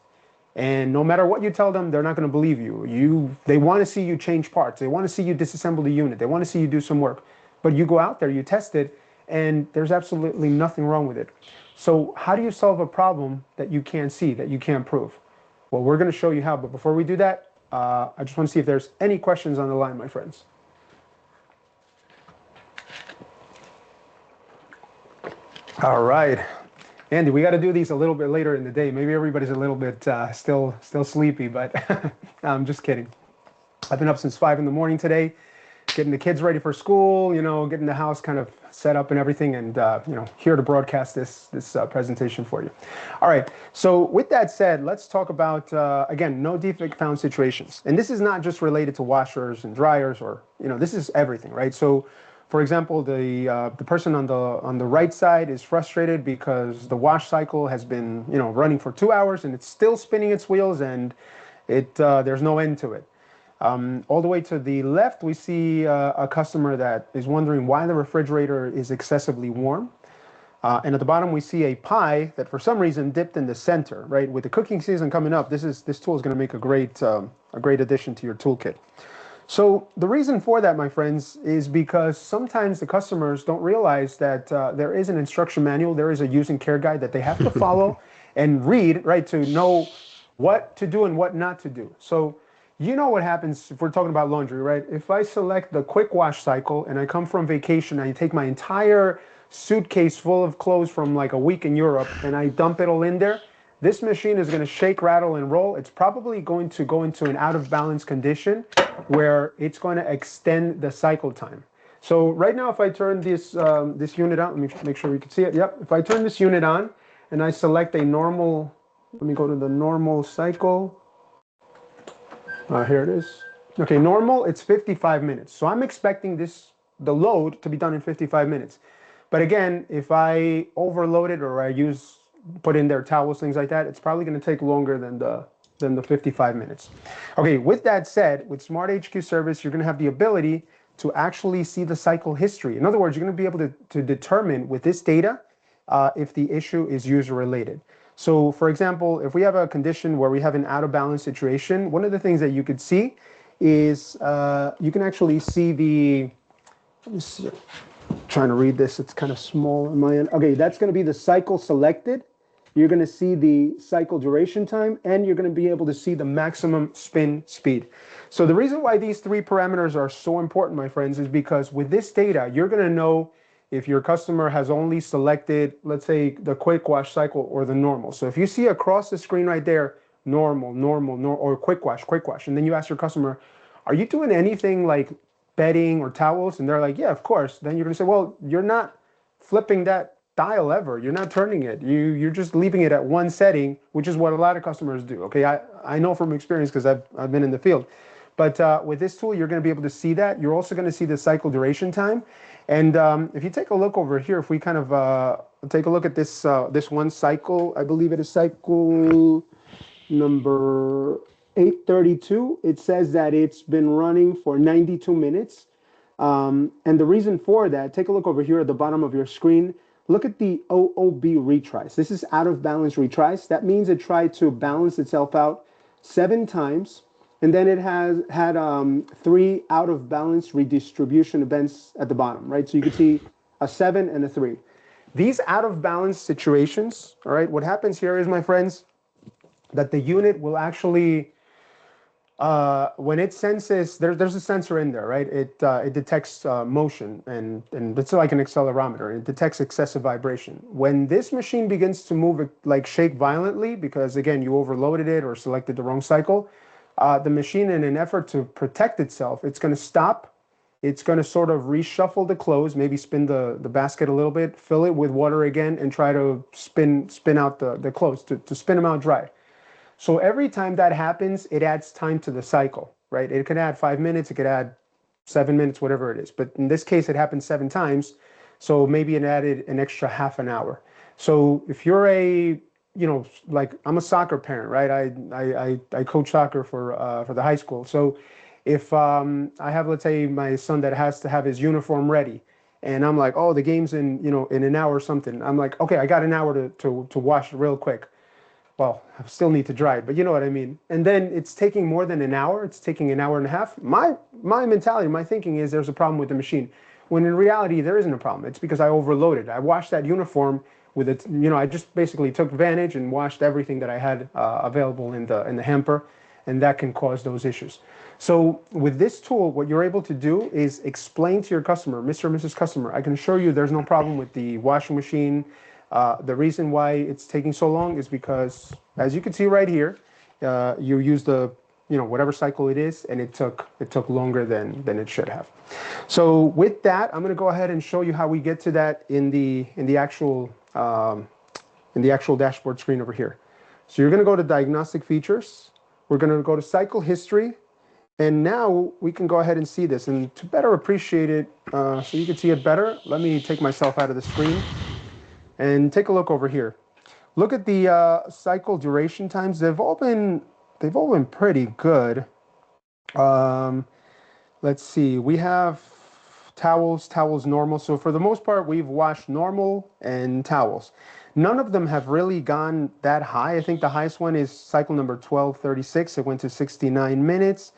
And no matter what you tell them, they're not going to believe you. They want to see you change parts. They want to see you disassemble the unit. They want to see you do some work. But you go out there, you test it, and there's absolutely nothing wrong with it. So how do you solve a problem that you can't see, that you can't prove? Well, we're going to show you how. But before we do that, I just want to see if there's any questions on the line, my friends. All right. Andy, we got to do these a little bit later in the day. Maybe everybody's a little bit still sleepy, but I'm just kidding. I've been up since 5 in the morning today, getting the kids ready for school, getting the house kind of set up and everything, and here to broadcast this presentation for you. All right. So with that said, let's talk about again, no defect found situations. And this is not just related to washers and dryers, or this is everything, right? So for example, the person on the right side is frustrated because the wash cycle has been running for 2 hours and it's still spinning its wheels, and there's no end to it. All the way to the left, we see a customer that is wondering why the refrigerator is excessively warm. And at the bottom, we see a pie that for some reason dipped in the center, right? With the cooking season coming up, this tool is going to make a great addition to your toolkit. So the reason for that, my friends, is because sometimes the customers don't realize that there is an instruction manual, there is a use and care guide that they have to follow and read, right, to know what to do and what not to do. So what happens if we're talking about laundry, right? If I select the quick wash cycle and I come from vacation and I take my entire suitcase full of clothes from like a week in Europe and I dump it all in there, this machine is going to shake, rattle, and roll. It's probably going to go into an out of balance condition where it's going to extend the cycle time. So right now, if I turn this unit on, let me make sure we can see it. Yep. If I turn this unit on and I select a normal, let me go to the normal cycle. Here it is. Okay, normal, it's 55 minutes. So I'm expecting the load to be done in 55 minutes. But again, if I overload it or I put in their towels, things like that, it's probably going to take longer than the 55 minutes. Okay, with that said, with SmartHQ service, you're going to have the ability to actually see the cycle history. In other words, you're going to be able to determine with this data if the issue is user related. So for example, if we have a condition where we have an out of balance situation, one of the things that you could see is you can actually see let me see, I'm trying to read this, it's kind of small on my end. Okay, that's going to be the cycle selected. You're going to see the cycle duration time, and you're going to be able to see the maximum spin speed. So the reason why these 3 parameters are so important, my friends, is because with this data, you're going to know if your customer has only selected, let's say, the quick wash cycle or the normal. So if you see across the screen right there, normal, or quick wash, and then you ask your customer, are you doing anything like bedding or towels? And they're like, yeah, of course. Then you're going to say, well, you're not flipping that dial ever. You're not turning it. You're just leaving it at one setting, which is what a lot of customers do. Okay, I know from experience because I've been in the field. But with this tool, you're going to be able to see that. You're also going to see the cycle duration time. And if you take a look over here, if we kind of take a look at this one cycle, I believe it is cycle number 832. It says that it's been running for 92 minutes. And the reason for that, take a look over here at the bottom of your screen. Look at the OOB retries. This is out of balance retries. That means it tried to balance itself out 7 times. And then it has had 3 out of balance redistribution events at the bottom, right? So you can see a 7 and a 3. These out of balance situations, all right, what happens here is, my friends, that the unit will actually, when it senses, there's a sensor in there, right? It detects motion, and it's like an accelerometer. It detects excessive vibration. When this machine begins to move, like shake violently, because again, you overloaded it or selected the wrong cycle, the machine, in an effort to protect itself, it's going to stop. It's going to sort of reshuffle the clothes, maybe spin the basket a little bit, fill it with water again, and try to spin out the clothes to spin them out dry. So every time that happens, it adds time to the cycle, right? It could add 5 minutes, it could add 7 minutes, whatever it is. But in this case, it happened 7 times. So maybe it added an extra half an hour. So if you're like I'm a soccer parent, right? I coach soccer for the high school. So if I have, let's say, my son that has to have his uniform ready, and I'm like, oh, the game's in an hour or something. I'm like, okay, I got an hour to wash it real quick. Well, I still need to dry it, but you know what I mean. And then it's taking more than an hour. It's taking an hour and a half. My mentality, my thinking is there's a problem with the machine. When in reality, there isn't a problem. It's because I overloaded. I washed that uniform with it. I just basically took advantage and washed everything that I had available in the hamper, and that can cause those issues. So with this tool, what you're able to do is explain to your customer, Mr. or Mrs. Customer, I can assure you there's no problem with the washing machine. The reason why it's taking so long is because, as you can see right here, you use the whatever cycle it is, and it took longer than it should have. So with that, I'm going to go ahead and show you how we get to that in the actual dashboard screen over here. So you're going to go to diagnostic features. We're going to go to cycle history, and now we can go ahead and see this. And to better appreciate it, so you can see it better, let me take myself out of the screen and take a look over here. Look at the cycle duration times. They've all been pretty good. Let's see. We have towels normal. So for the most part, we've washed normal and towels. None of them have really gone that high. I think the highest one is cycle number 1236. It went to 69 minutes.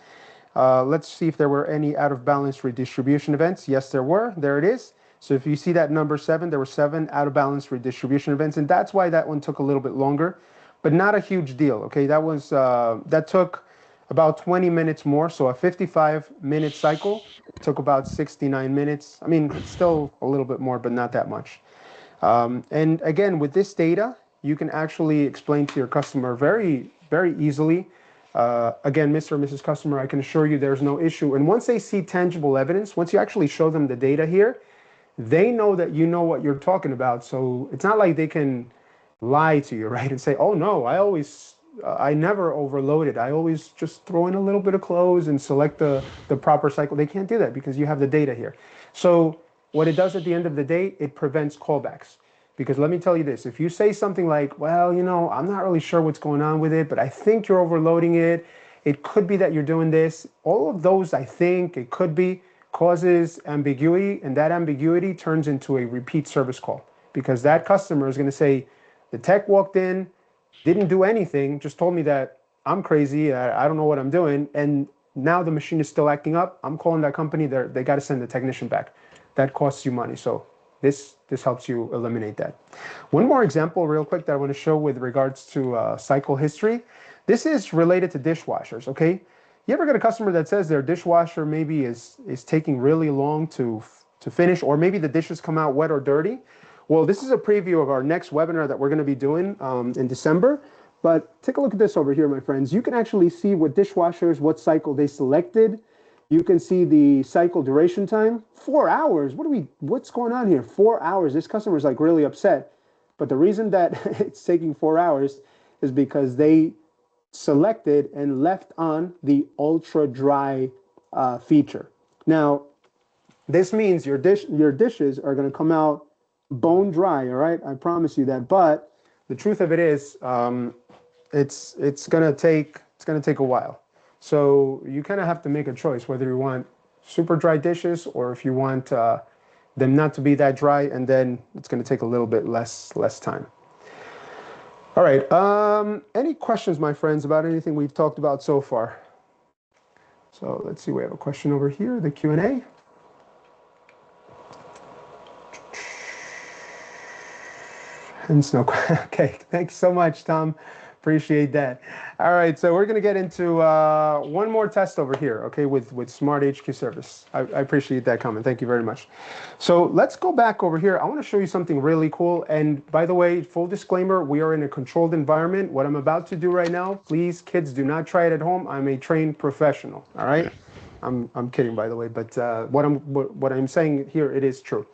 Let's see if there were any out of balance redistribution events. Yes, there were. There it is. So if you see that number 7, there were 7 out of balance redistribution events, and that's why that one took a little bit longer, but not a huge deal. Okay, that took about 20 minutes more. So a 55-minute cycle took about 69 minutes. I mean, it's still a little bit more, but not that much. And again, with this data, you can actually explain to your customer very, very easily. Again, Mr. or Mrs. Customer, I can assure you there's no issue. And once they see tangible evidence, once you actually show them the data here, they know that you know what you're talking about. So it's not like they can lie to you, right? And say, oh no, I never overloaded. I always just throw in a little bit of clothes and select the proper cycle. They can't do that because you have the data here. So what it does at the end of the day, it prevents callbacks. Because let me tell you this, if you say something like, well, I'm not really sure what's going on with it, but I think you're overloading it. It could be that you're doing this. All of those, I think, it could be, causes ambiguity, and that ambiguity turns into a repeat service call, because that customer is going to say, the tech walked in, didn't do anything, just told me that I'm crazy, I don't know what I'm doing, and now the machine is still acting up. I'm calling that company, they got to send the technician back. That costs you money. So this helps you eliminate that. One more example real quick that I want to show with regards to cycle history. This is related to dishwashers, okay? You ever get a customer that says their dishwasher maybe is taking really long to finish, or maybe the dishes come out wet or dirty? Well, this is a preview of our next webinar that we're going to be doing in December. But take a look at this over here, my friends. You can actually see what dishwashers, what cycle they selected. You can see the cycle duration time, 4 hours. What's going on here? 4 hours. This customer is like really upset. But the reason that it's taking 4 hours is because they selected and left on the ultra dry feature. Now, this means your dishes are going to come out bone dry. All right, I promise you that. But the truth of it is, it's going to take a while. So you kind of have to make a choice whether you want super dry dishes or if you want them not to be that dry, and then it's going to take a little bit less time. All right. Any questions, my friends, about anything we've talked about so far? So let's see. We have a question over here, the Q&A. Hence no. Okay. Thanks so much, Tom. Appreciate that. All right, so we're going to get into one more test over here, okay, with SmartHQ service. I appreciate that comment. Thank you very much. So let's go back over here. I want to show you something really cool. And by the way, full disclaimer, we are in a controlled environment. What I'm about to do right now, please, kids, do not try it at home. I'm a trained professional, all right? I'm kidding, by the way, but what I'm saying here, it is true.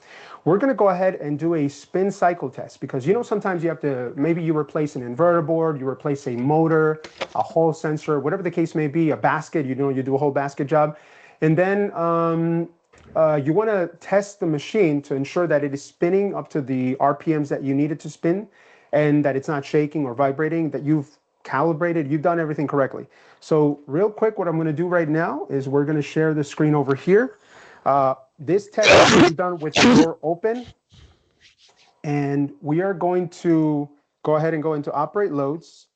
We're going to go ahead and do a spin cycle test because, you know, sometimes you have to, maybe you replace an inverter board, you replace a motor, a Hall sensor, whatever the case may be, a basket, you know, you do a whole basket job. And then you want to test the machine to ensure that it is spinning up to the RPMs that you need it to spin and that it's not shaking or vibrating, that you've calibrated, you've done everything correctly. So real quick, what I'm going to do right now is we're going to share the screen over here. This test is done with the door open, and we are going to go ahead and go into operate loads.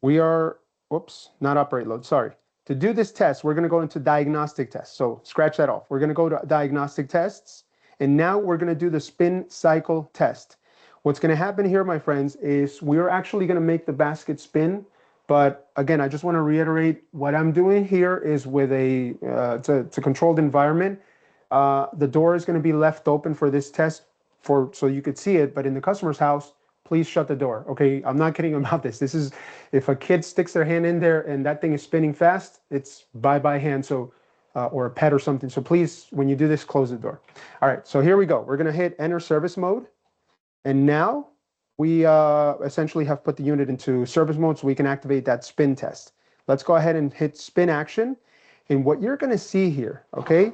We are, whoops, not operate load, sorry. To do this test, we're going to go into diagnostic tests. So scratch that off. We're going to go to diagnostic tests, and now we're going to do the spin cycle test. What's going to happen here, my friends, is we're actually going to make the basket spin. But again, I just want to reiterate what I'm doing here is with it's a controlled environment. The door is going to be left open for this test so you could see it, but in the customer's house, please shut the door. Okay, I'm not kidding about this. This is, if a kid sticks their hand in there and that thing is spinning fast, it's bye-bye hand, so or a pet or something. So please, when you do this, close the door. All right, so here we go. We're going to hit enter service mode. And now we essentially have put the unit into service mode so we can activate that spin test. Let's go ahead and hit spin action. And what you're going to see here, okay?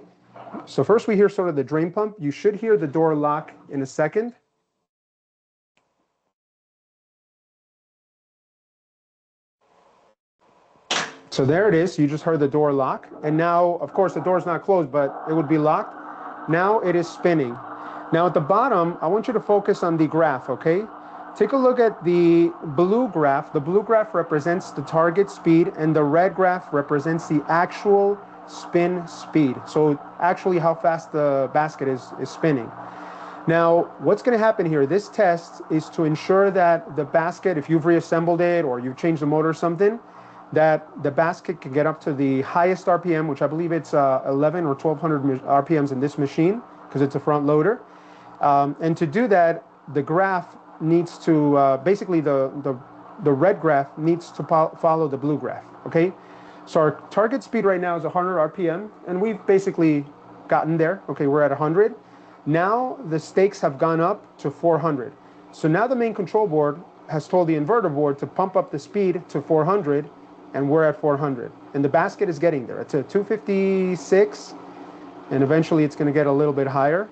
So first we hear sort of the drain pump. You should hear the door lock in a second. So there it is. You just heard the door lock. And now, of course, the door's not closed, but it would be locked. Now it is spinning. Now at the bottom, I want you to focus on the graph, okay? Take a look at the blue graph. The blue graph represents the target speed, and the red graph represents the actual spin speed. So actually how fast the basket is spinning. Now, what's going to happen here, this test is to ensure that the basket, if you've reassembled it or you've changed the motor or something, that the basket can get up to the highest RPM, which I believe it's 11 or 1200 RPMs in this machine, because it's a front loader. And to do that, the graph needs to, basically the red graph needs to follow the blue graph, okay? So our target speed right now is 100 RPM, and we've basically gotten there. Okay, we're at 100. Now the stakes have gone up to 400. So now the main control board has told the inverter board to pump up the speed to 400, and we're at 400. And the basket is getting there. It's a 256, and eventually it's going to get a little bit higher.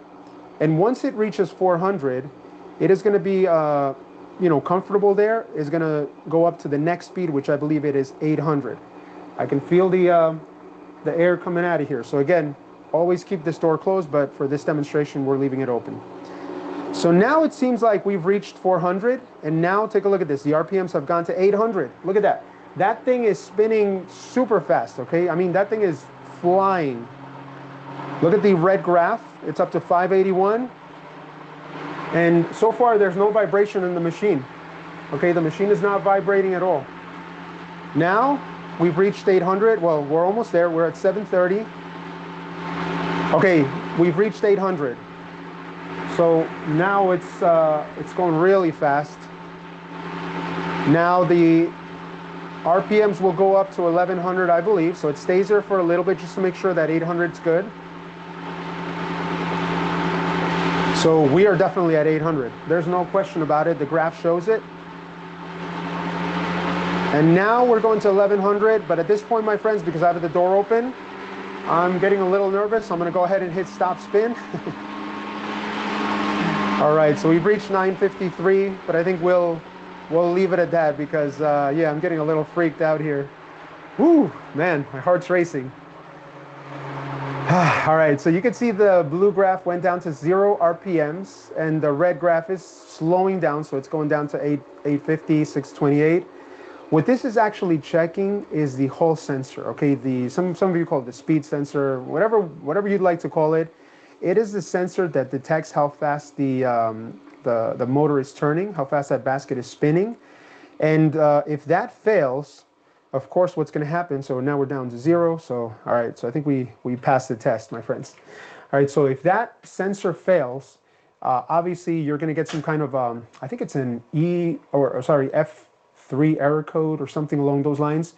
And once it reaches 400, it is going to be, comfortable there. It's going to go up to the next speed, which I believe it is 800. I can feel the air coming out of here. So again, always keep this door closed, but for this demonstration, we're leaving it open. So now it seems like we've reached 400, and now take a look at this. The RPMs have gone to 800. Look at that. That thing is spinning super fast, okay? I mean, that thing is flying. Look at the red graph. It's up to 581. And so far, there's no vibration in the machine. Okay, the machine is not vibrating at all. Now, we've reached 800. Well, we're almost there. We're at 730. Okay, we've reached 800. So now it's going really fast. Now the RPMs will go up to 1100, I believe. So it stays there for a little bit just to make sure that 800 is good. So we are definitely at 800. There's no question about it. The graph shows it. And now we're going to 1100. But at this point, my friends, because I have the door open, I'm getting a little nervous. I'm going to go ahead and hit stop spin. All right, so we've reached 953, but I think we'll leave it at that because, yeah, I'm getting a little freaked out here. Woo, man, my heart's racing. All right, so you can see the blue graph went down to 0 RPMs, and the red graph is slowing down, so it's going down to 850, 628. What this is actually checking is the Hall sensor, okay? Some of you call it the speed sensor, whatever you'd like to call it. It is the sensor that detects how fast the motor is turning, how fast that basket is spinning. And if that fails, of course, what's going to happen, so now we're down to 0. So, all right, so I think we passed the test, my friends. All right, so if that sensor fails, obviously you're going to get some kind of, I think it's an F3 error code or something along those lines.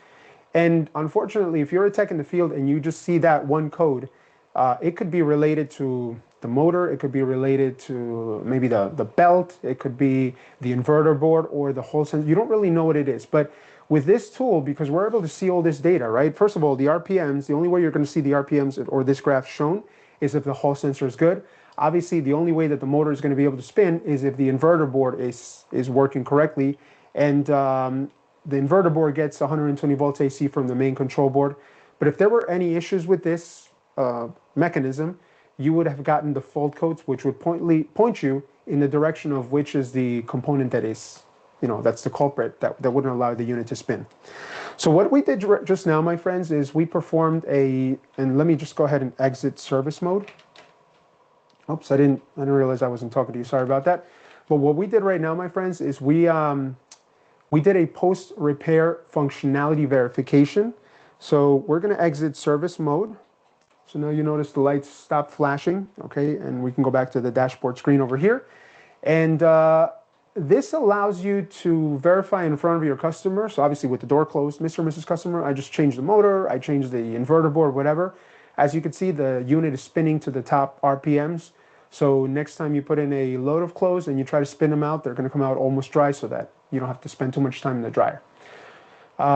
And unfortunately, if you're a tech in the field and you just see that one code, it could be related to the motor, it could be related to maybe the belt, it could be the inverter board or the whole sensor. You don't really know what it is. But with this tool, because we're able to see all this data, right? First of all, the RPMs, the only way you're going to see the RPMs or this graph shown is if the Hall sensor is good. Obviously, the only way that the motor is going to be able to spin is if the inverter board is working correctly. And the inverter board gets 120 volts AC from the main control board. But if there were any issues with this mechanism, you would have gotten the fault codes, which would point you in the direction of which is the component that is, that's the culprit that wouldn't allow the unit to spin. So what we did just now, my friends, is we performed and let me just go ahead and exit service mode. Oops, I didn't realize I wasn't talking to you. Sorry about that. But what we did right now, my friends, is we did a post-repair functionality verification. So we're going to exit service mode. So now you notice the lights stop flashing, okay? And we can go back to the dashboard screen over here. And this allows you to verify in front of your customer. So obviously with the door closed, Mr. and Mrs. Customer, I just changed the motor, I changed the inverter board, whatever. As you can see, the unit is spinning to the top RPMs. So next time you put in a load of clothes and you try to spin them out, they're going to come out almost dry so that you don't have to spend too much time in the dryer.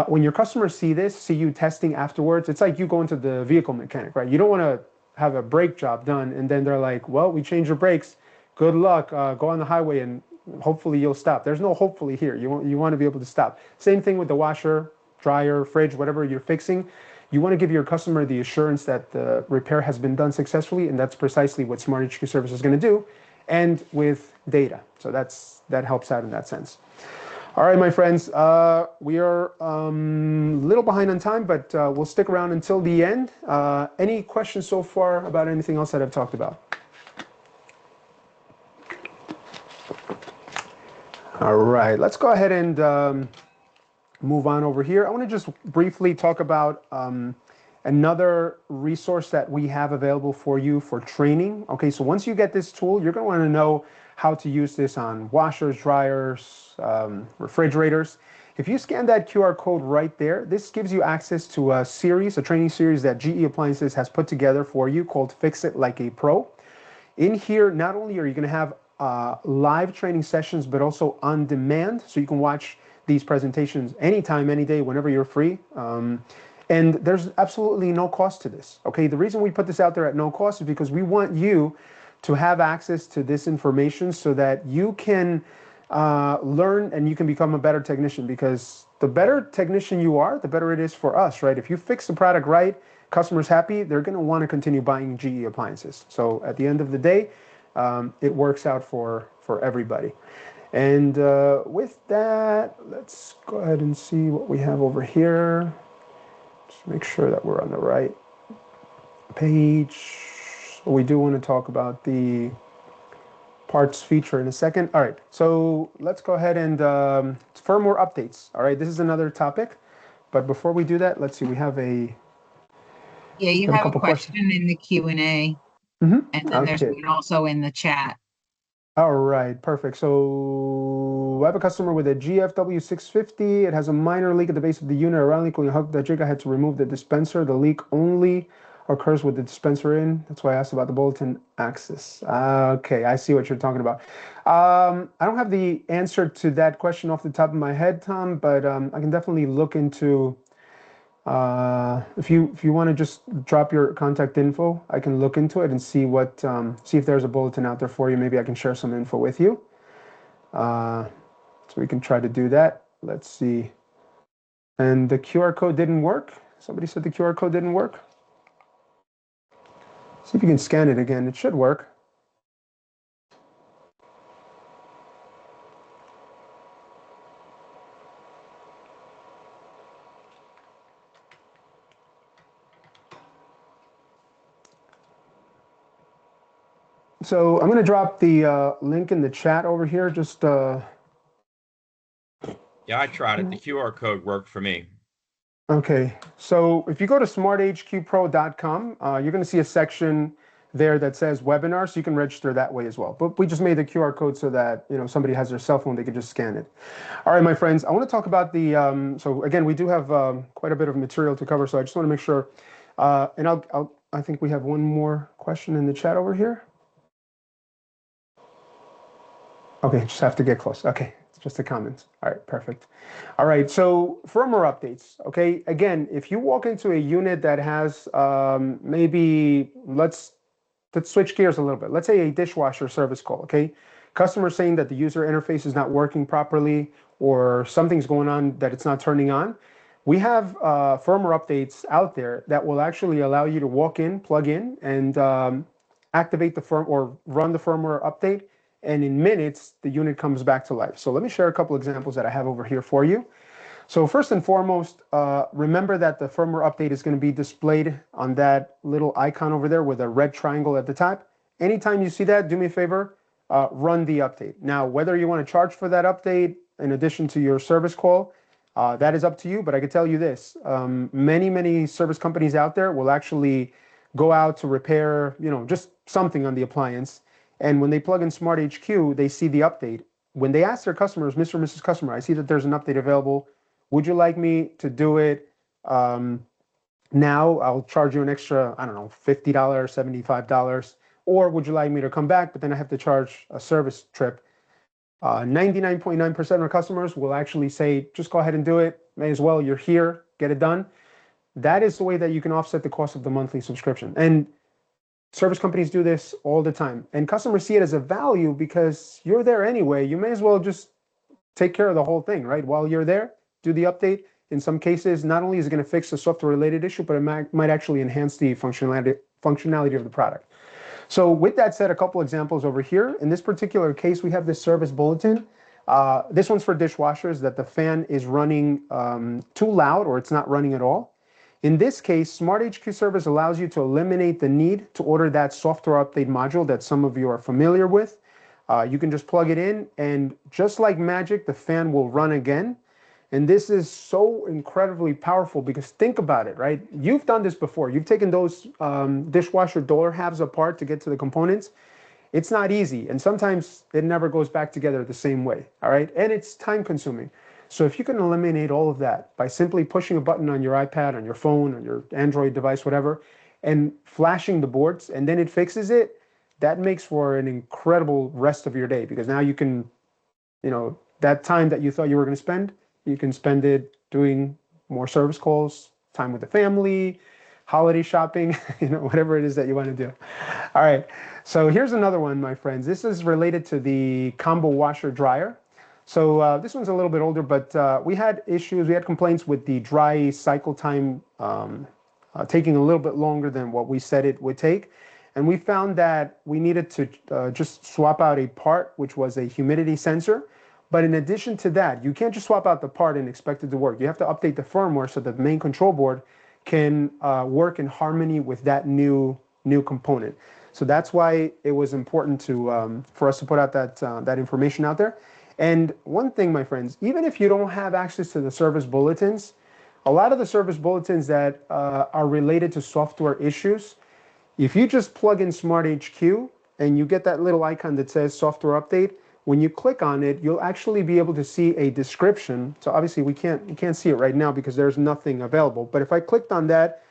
When your customers see you testing afterwards, it's like you going to the vehicle mechanic, right? You don't want to have a brake job done and then they're like, well, we changed your brakes. Good luck. Go on the highway and hopefully you'll stop. There's no hopefully here. You want to be able to stop. Same thing with the washer, dryer, fridge, whatever you're fixing. You want to give your customer the assurance that the repair has been done successfully, and that's precisely what SmartHQ service is going to do, and with data. So that helps out in that sense. All right, my friends, we are a little behind on time, but we'll stick around until the end. Any questions so far about anything else that I've talked about? All right, let's go ahead and move on over here. I want to just briefly talk about another resource that we have available for you for training. Okay, so once you get this tool, you're going to want to know how to use this on washers, dryers, refrigerators. If you scan that QR code right there, this gives you access to a training series that GE Appliances has put together for you called Fix It Like a Pro. In here, not only are you going to have live training sessions, but also on demand, so you can watch these presentations anytime, any day, whenever you're free. And there's absolutely no cost to this. Okay, the reason we put this out there at no cost is because we want you to have access to this information so that you can learn and you can become a better technician, because the better technician you are, the better it is for us, right? If you fix the product right, customers happy, they're going to want to continue buying GE appliances. So at the end of the day, it works out for everybody. And with that, let's go ahead and see what we have over here. Just make sure that we're on the right page. So we do want to talk about the parts feature in a second. All right, so let's go ahead and firmware updates. All right, this is another topic. But before we do that, let's see, we have a... Yeah, you have a question in the Q&A. Mm-hmm. And then there's one also in the chat. All right, perfect. So I have a customer with a GFW650. It has a minor leak at the base of the unit. Around leak, when you hook the jig, I had to remove the dispenser. The leak only occurs with the dispenser in. That's why I asked about the bulletin axis. Okay, I see what you're talking about. I don't have the answer to that question off the top of my head, Tom, but I can definitely look into. If you want to just drop your contact info, I can look into it and see what see if there's a bulletin out there for you. Maybe I can share some info with you. So we can try to do that. Let's see. And the QR code didn't work. Somebody said the QR code didn't work. See if you can scan it again. It should work. So I'm going to drop the link in the chat over here. Just yeah, I tried it. The QR code worked for me. Okay, so if you go to smarthqpro.com, you're going to see a section there that says webinar, so you can register that way as well. But we just made the QR code so that somebody has their cell phone, they can just scan it. All right, my friends, I want to talk about the. So again, we do have quite a bit of material to cover, so I just want to make sure. And I think we have one more question in the chat over here. Okay, just have to get close. Okay, it's just a comment. All right, perfect. All right, so firmware updates. Okay, again, if you walk into a unit that has maybe let's switch gears a little bit. Let's say a dishwasher service call. Okay, customer saying that the user interface is not working properly or something's going on that it's not turning on. We have firmware updates out there that will actually allow you to walk in, plug in, and activate the firm or run the firmware update. And in minutes, the unit comes back to life. So let me share a couple examples that I have over here for you. So first and foremost, remember that the firmware update is going to be displayed on that little icon over there with a red triangle at the top. Anytime you see that, do me a favor, run the update. Now, whether you want to charge for that update in addition to your service call, that is up to you. But I can tell you this, many service companies out there will actually go out to repair, just something on the appliance. And when they plug in SmartHQ, they see the update. When they ask their customers, Mr. and Mrs. Customer, I see that there's an update available. Would you like me to do it now? I'll charge you an extra, I don't know, $50, $75. Or would you like me to come back, but then I have to charge a service trip? 99.9% of our customers will actually say, just go ahead and do it. May as well, you're here, get it done. That is the way that you can offset the cost of the monthly subscription. And service companies do this all the time, and customers see it as a value because you're there anyway. You may as well just take care of the whole thing, right? While you're there, do the update. In some cases, not only is it going to fix the software-related issue, but it might actually enhance the functionality of the product. So with that said, a couple examples over here. In this particular case, we have this service bulletin. This one's for dishwashers that the fan is running too loud or it's not running at all. In this case, SmartHQ service allows you to eliminate the need to order that software update module that some of you are familiar with. You can just plug it in, and just like magic, the fan will run again. And this is so incredibly powerful because think about it, right? You've done this before. You've taken those dishwasher door halves apart to get to the components. It's not easy, and sometimes it never goes back together the same way, all right? And it's time consuming. So if you can eliminate all of that by simply pushing a button on your iPad, on your phone, on your Android device, whatever, and flashing the boards, and then it fixes it, that makes for an incredible rest of your day, because now you can, that time that you thought you were going to spend, you can spend it doing more service calls, time with the family, holiday shopping, whatever it is that you want to do. All right. So here's another one, my friends. This is related to the combo washer dryer. So this one's a little bit older, but we had issues, we had complaints with the dry cycle time taking a little bit longer than what we said it would take. And we found that we needed to just swap out a part, which was a humidity sensor. But in addition to that, you can't just swap out the part and expect it to work. You have to update the firmware so that the main control board can work in harmony with that new component. So that's why it was important to for us to put out that information out there. And one thing, my friends, even if you don't have access to the service bulletins, a lot of the service bulletins that are related to software issues, if you just plug in SmartHQ and you get that little icon that says software update, When you click on it, you'll actually be able to see a description. So obviously we can't see it right now because there's nothing available. But if I clicked on that,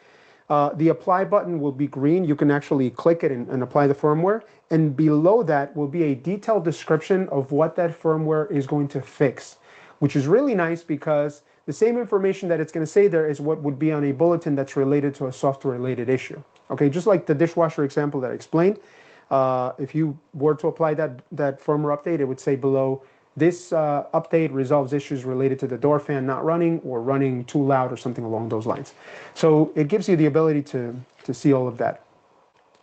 the apply button will be green. You can actually click it and apply the firmware. And below that will be a detailed description of what that firmware is going to fix, which is really nice because the same information that it's going to say there is what would be on a bulletin that's related to a software-related issue. Okay, just like the dishwasher example that I explained. If you were to apply that firmware update, it would say below, this update resolves issues related to the door fan not running or running too loud or something along those lines. So it gives you the ability to see all of that.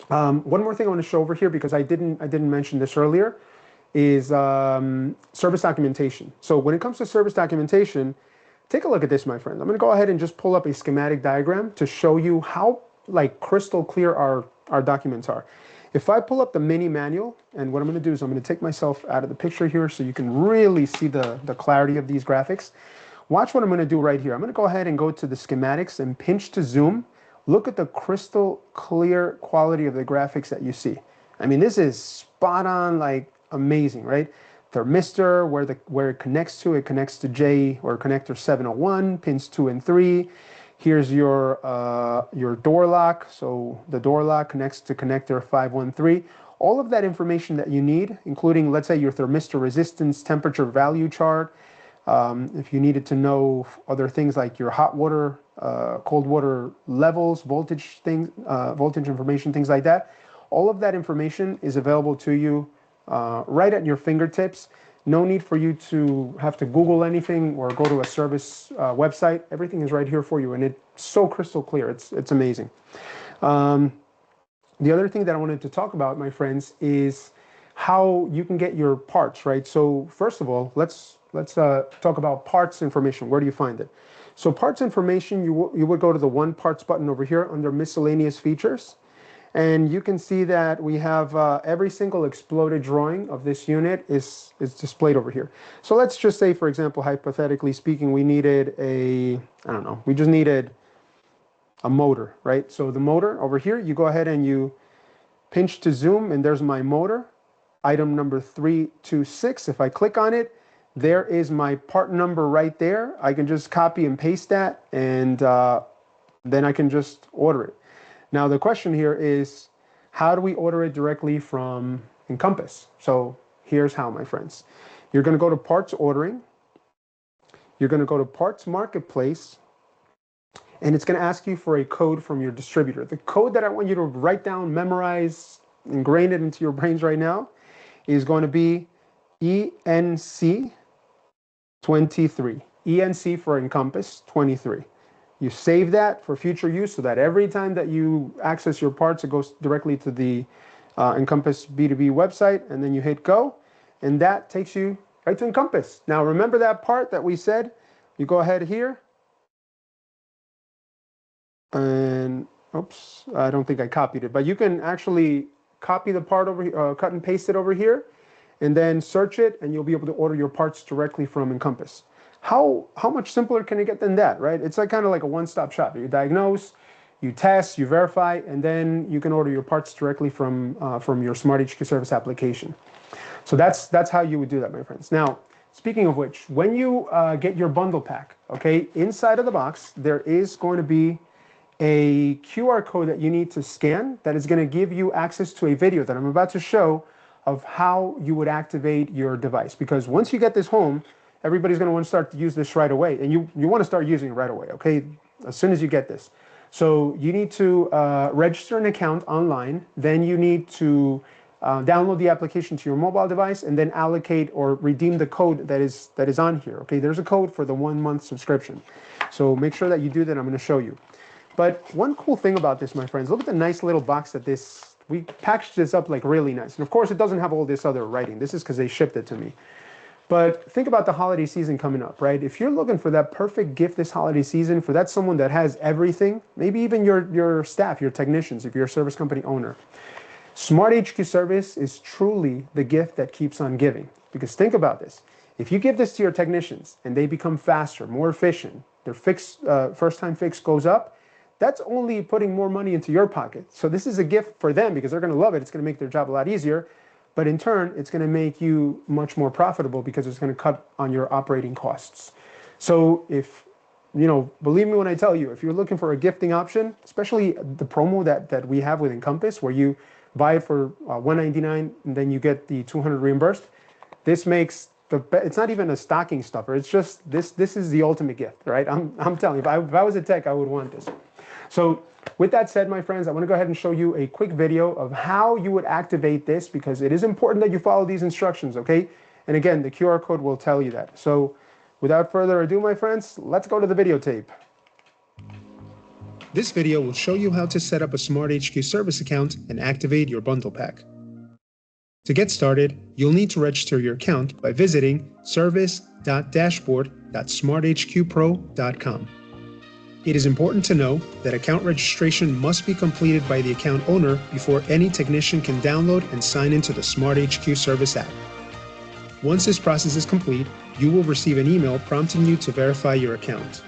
One more thing I want to show over here, because I didn't mention this earlier, is service documentation. So when it comes to service documentation, take a look at this, my friend. I'm going to go ahead and just pull up a schematic diagram to show you how crystal clear our documents are. If I pull up the mini manual, and what I'm going to do is I'm going to take myself out of the picture here so you can really see the clarity of these graphics. Watch what I'm going to do right here. I'm going to go ahead and go to the schematics and pinch to zoom. Look at the crystal clear quality of the graphics that you see. I mean, this is spot on, like amazing, right? Thermistor, where it connects to J or connector 701, pins 2 and 3. Here's your door lock. So the door lock connects to connector 513. All of that information that you need, including, let's say, your thermistor resistance temperature value chart. If you needed to know other things like your hot water, cold water levels, voltage information, things like that. All of that information is available to you right at your fingertips. No need for you to have to Google anything or go to a service website. Everything is right here for you, and it's so crystal clear. It's amazing. The other thing that I wanted to talk about, my friends, is how you can get your parts, right? So first of all, let's talk about parts information. Where do you find it? So parts information, you would go to the one parts button over here under miscellaneous features. And you can see that we have every single exploded drawing of this unit is displayed over here. So let's just say, for example, hypothetically speaking, we needed we just needed a motor, right? So the motor over here, you go ahead and you pinch to zoom, and there's my motor, item number 326. If I click on it, there is my part number right there. I can just copy and paste that, and then I can just order it. Now, the question here is, how do we order it directly from Encompass? So here's how, my friends. You're going to go to Parts Ordering. You're going to go to Parts Marketplace, and it's going to ask you for a code from your distributor. The code that I want you to write down, memorize, ingrain it into your brains right now is going to be ENC 23. ENC for Encompass 23. You save that for future use so that every time that you access your parts, it goes directly to the Encompass B2B website, and then you hit go, and that takes you right to Encompass. Now, remember that part that we said? You go ahead here, and oops, I don't think I copied it, but you can actually copy the part over here, cut and paste it over here, and then search it, and you'll be able to order your parts directly from Encompass. How much simpler can it get than that, right? It's kind of like a one-stop shop. You diagnose, you test, you verify, and then you can order your parts directly from your SmartHQ service application. So that's how you would do that, my friends. Now, speaking of which, when you get your bundle pack, okay, inside of the box, there is going to be a QR code that you need to scan that is going to give you access to a video that I'm about to show of how you would activate your device. Because once you get this home, everybody's going to want to start to use this right away. And you want to start using it right away, okay? As soon as you get this. So you need to register an account online. Then you need to download the application to your mobile device and then allocate or redeem the code that is on here, okay? There's a code for the 1-month subscription. So make sure that you do that. I'm going to show you. But one cool thing about this, my friends, look at the nice little box that we packaged this up like really nice. And of course, it doesn't have all this other writing. This is because they shipped it to me. But think about the holiday season coming up, right? If you're looking for that perfect gift this holiday season, for that someone that has everything, maybe even your staff, your technicians, if you're a service company owner, SmartHQ service is truly the gift that keeps on giving. Because think about this. If you give this to your technicians and they become faster, more efficient, their first-time fix goes up, that's only putting more money into your pocket. So this is a gift for them because they're going to love it. It's going to make their job a lot easier. but in turn, it's going to make you much more profitable because it's going to cut on your operating costs. So if, believe me when I tell you, if you're looking for a gifting option, especially the promo that we have with Encompass, where you buy it for $199 and then you get the $200 reimbursed, this makes it's not even a stocking stuffer. It's just this is the ultimate gift, right? I'm telling you, if I was a tech, I would want this. So with that said, my friends, I want to go ahead and show you a quick video of how you would activate this, because it is important that you follow these instructions, okay? And again, the QR code will tell you that. So without further ado, my friends, let's go to the videotape. This video will show you how to set up a SmartHQ service account and activate your bundle pack. To get started, you'll need to register your account by visiting service.dashboard.smarthqpro.com. It is important to know that account registration must be completed by the account owner before any technician can download and sign into the SmartHQ service app. Once this process is complete, you will receive an email prompting you to verify your account.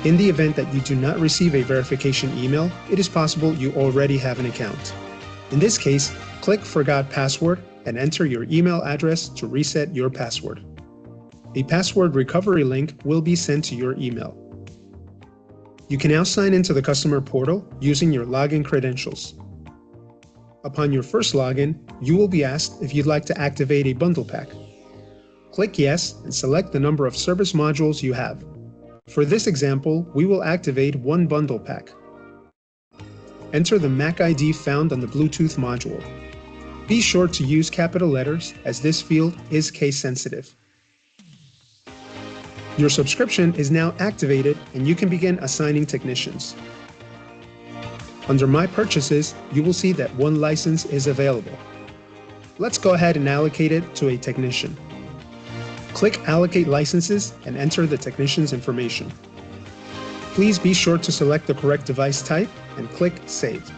In the event that you do not receive a verification email, it is possible you already have an account. In this case, click Forgot Password and enter your email address to reset your password. A password recovery link will be sent to your email. You can now sign into the customer portal using your login credentials. Upon your first login, you will be asked if you'd like to activate a bundle pack. Click Yes and select the number of service modules you have. For this example, we will activate one bundle pack. Enter the MAC ID found on the Bluetooth module. Be sure to use capital letters, as this field is case sensitive. Your subscription is now activated and you can begin assigning technicians. Under My Purchases, you will see that one license is available. Let's go ahead and allocate it to a technician. Click Allocate Licenses and enter the technician's information. Please be sure to select the correct device type and click Save.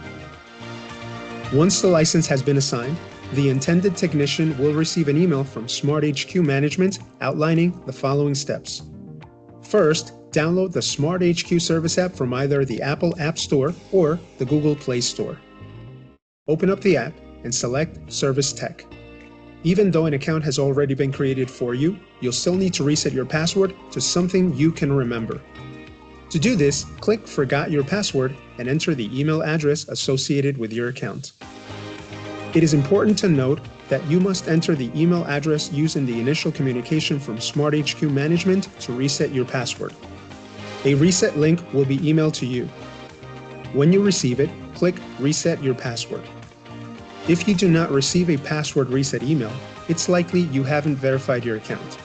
Once the license has been assigned, the intended technician will receive an email from SmartHQ Management outlining the following steps. First, download the SmartHQ service app from either the Apple App Store or the Google Play Store. Open up the app and select Service Tech. Even though an account has already been created for you, you'll still need to reset your password to something you can remember. To do this, click Forgot Your Password and enter the email address associated with your account. It is important to note that you must enter the email address used in the initial communication from SmartHQ Management to reset your password. A reset link will be emailed to you. When you receive it, click Reset Your Password. If you do not receive a password reset email, it's likely you haven't verified your account.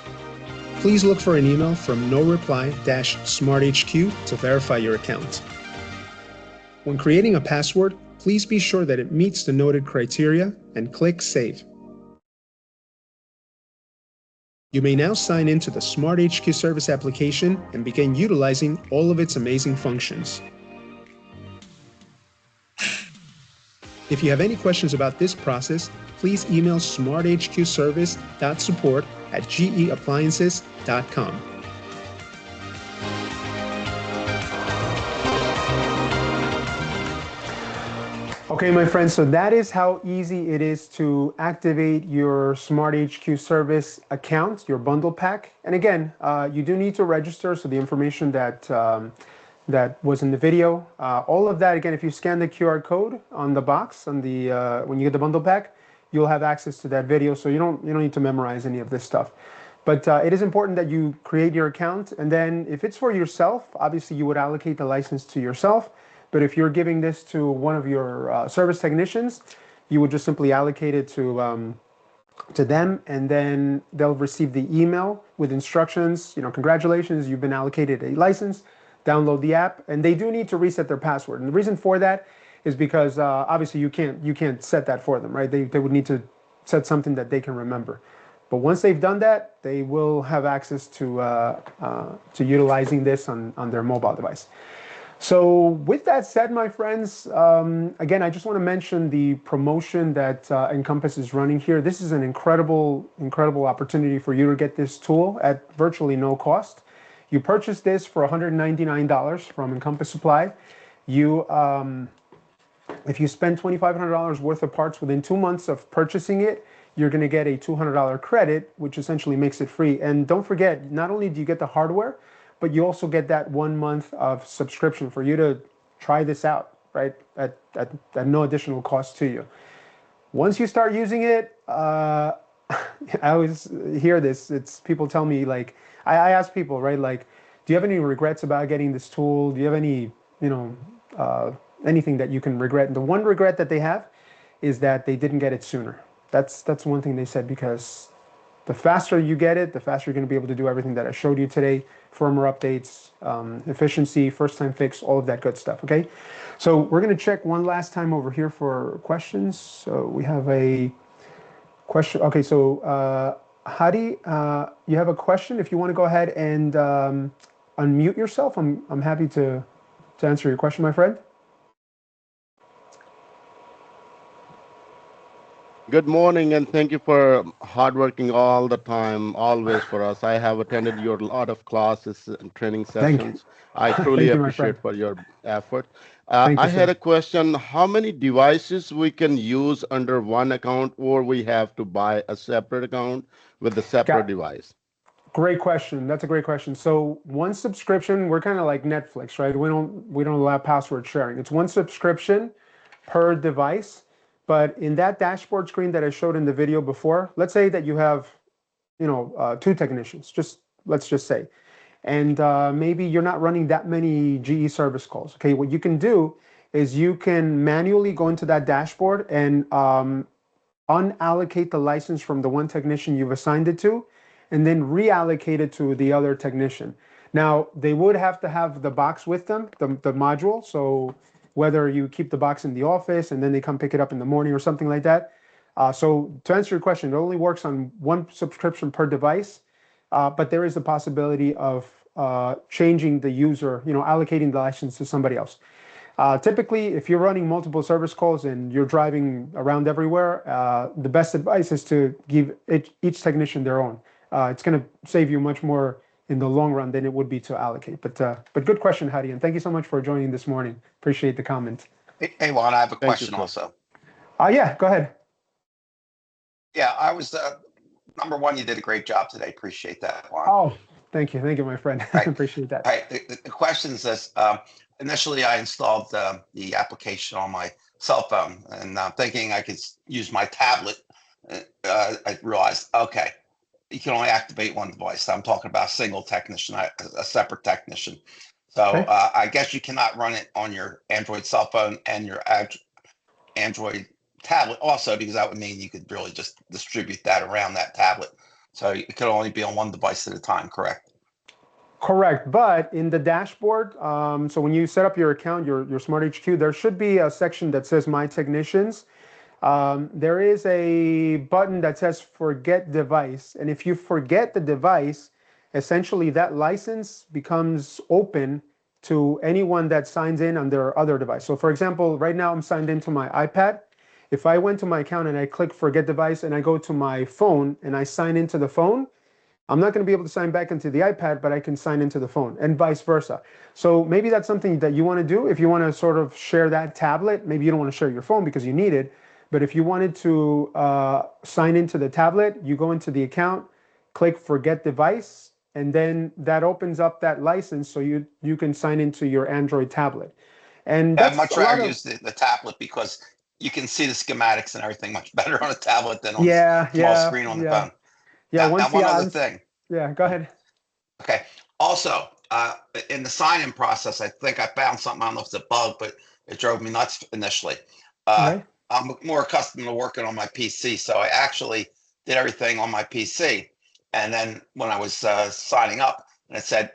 Please look for an email from noreply-smarthq to verify your account. When creating a password, please be sure that it meets the noted criteria and click Save. You may now sign into the SmartHQ service application and begin utilizing all of its amazing functions. If you have any questions about this process, please email smarthqservice.support@geappliances.com. Okay, my friends, so that is how easy it is to activate your SmartHQ service account, your bundle pack. And again, you do need to register, so the information that was in the video, all of that, again, if you scan the QR code on the box, on the when you get the bundle pack, you'll have access to that video, so you don't need to memorize any of this stuff. But it is important that you create your account, and then if it's for yourself, obviously you would allocate the license to yourself. But if you're giving this to one of your service technicians, you would just simply allocate it to them, and then they'll receive the email with instructions. Congratulations, you've been allocated a license. Download the app, and they do need to reset their password. And the reason for that is because obviously you can't set that for them, right? They would need to set something that they can remember. But once they've done that, they will have access to utilizing this on their mobile device. So with that said, my friends, again, I just want to mention the promotion that Encompass is running here. This is an incredible opportunity for you to get this tool at virtually no cost. You purchase this for $199 from Encompass Supply. If you spend $2,500 worth of parts within 2 months of purchasing it, you're going to get a $200 credit, which essentially makes it free. And don't forget, not only do you get the hardware, but you also get that 1 month of subscription for you to try this out, right? At no additional cost to you. Once you start using it, I always hear this. It's people tell me, like, I ask people, right? Like, do you have any regrets about getting this tool? Do you have any, anything that you can regret? And the one regret that they have is that they didn't get it sooner. That's one thing they said, because the faster you get it, the faster you're going to be able to do everything that I showed you today: firmware updates, efficiency, first time fix, all of that good stuff. Okay, so we're going to check one last time over here for questions. So we have a question. Okay, so Hadi, you have a question. If you want to go ahead and unmute yourself, I'm happy to answer your question, my friend. Good morning, and thank you for hard working all the time, always for us. I have attended your lot of classes and training sessions. I truly Thank you, my friend. appreciate for your effort. Thank you, I had sir. a question: how many devices we can use under one account, or we have to buy a separate account with a separate device? Great question. That's a great question. So one subscription, we're kind of like Netflix, right? We don't allow password sharing. It's one subscription per device. But in that dashboard screen that I showed in the video before, let's say that you have, 2 technicians. Let's just say, and maybe you're not running that many GE service calls. Okay, what you can do is you can manually go into that dashboard and unallocate the license from the one technician you've assigned it to, and then reallocate it to the other technician. Now, they would have to have the box with them, the module. So whether you keep the box in the office and then they come pick it up in the morning or something like that. So to answer your question, it only works on one subscription per device, but there is a possibility of changing the user, allocating the license to somebody else. Typically, if you're running multiple service calls and you're driving around everywhere, the best advice is to give each technician their own. It's going to save you much more in the long run than it would be to allocate. But good question, Hadi, and thank you so much for joining this morning. Appreciate the comment. Hey, Juan, I have a Thank question you, also. Yeah, go ahead. Yeah, I was number one. You did a great job today. Appreciate that, Juan. Oh, thank you, my friend. Right. Appreciate that. All right. The question is this: initially, I installed the application on my cell phone, and thinking I could use my tablet. I realized, okay, you can only activate one device. I'm talking about a single technician, a separate technician. So Okay. I guess you cannot run it on your Android cell phone and your Android tablet also, because that would mean you could really just distribute that around that tablet. So it could only be on one device at a time, correct? Correct. But in the dashboard, so when you set up your account, your SmartHQ, there should be a section that says My Technicians. There is a button that says Forget Device. And if you forget the device, essentially that license becomes open to anyone that signs in on their other device. So for example, right now I'm signed into my iPad. If I went to my account and I click Forget Device and I go to my phone and I sign into the phone, I'm not going to be able to sign back into the iPad, but I can sign into the phone, and vice versa. So maybe that's something that you want to do. If you want to sort of share that tablet, maybe you don't want to share your phone because you need it, but if you wanted to sign into the tablet, you go into the account, click Forget Device, and then that opens up that license so you can sign into your Android tablet. And I'd that's much rather use the tablet because you can see the schematics and everything much better on a tablet than on a small screen on the phone. Yeah, Now, once one the other odds. thing. Yeah, go ahead. Okay. Also, in the sign-in process, I think I found something. I don't know if it's a bug, but it drove me nuts initially. Okay. I'm more accustomed to working on my PC, so I actually did everything on my PC. And then when I was signing up, and it said,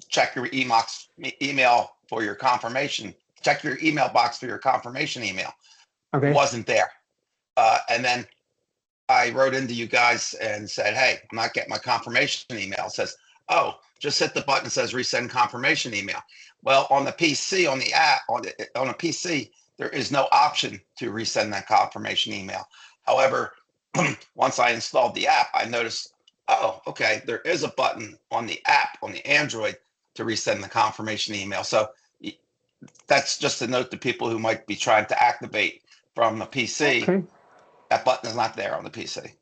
check your email for your confirmation. Check your email box for your confirmation email. Okay. It wasn't there. And then I wrote into you guys and said, hey, I'm not getting my confirmation email. It says, oh, just hit the button that says resend confirmation email. Well, on the PC, on the app, on a PC, there is no option to resend that confirmation email. However, once I installed the app, I noticed, oh, okay, there is a button on the app, on the Android, to resend the confirmation email. So that's just a note to people who might be trying to activate from the PC. Okay. That button is not there on the PC.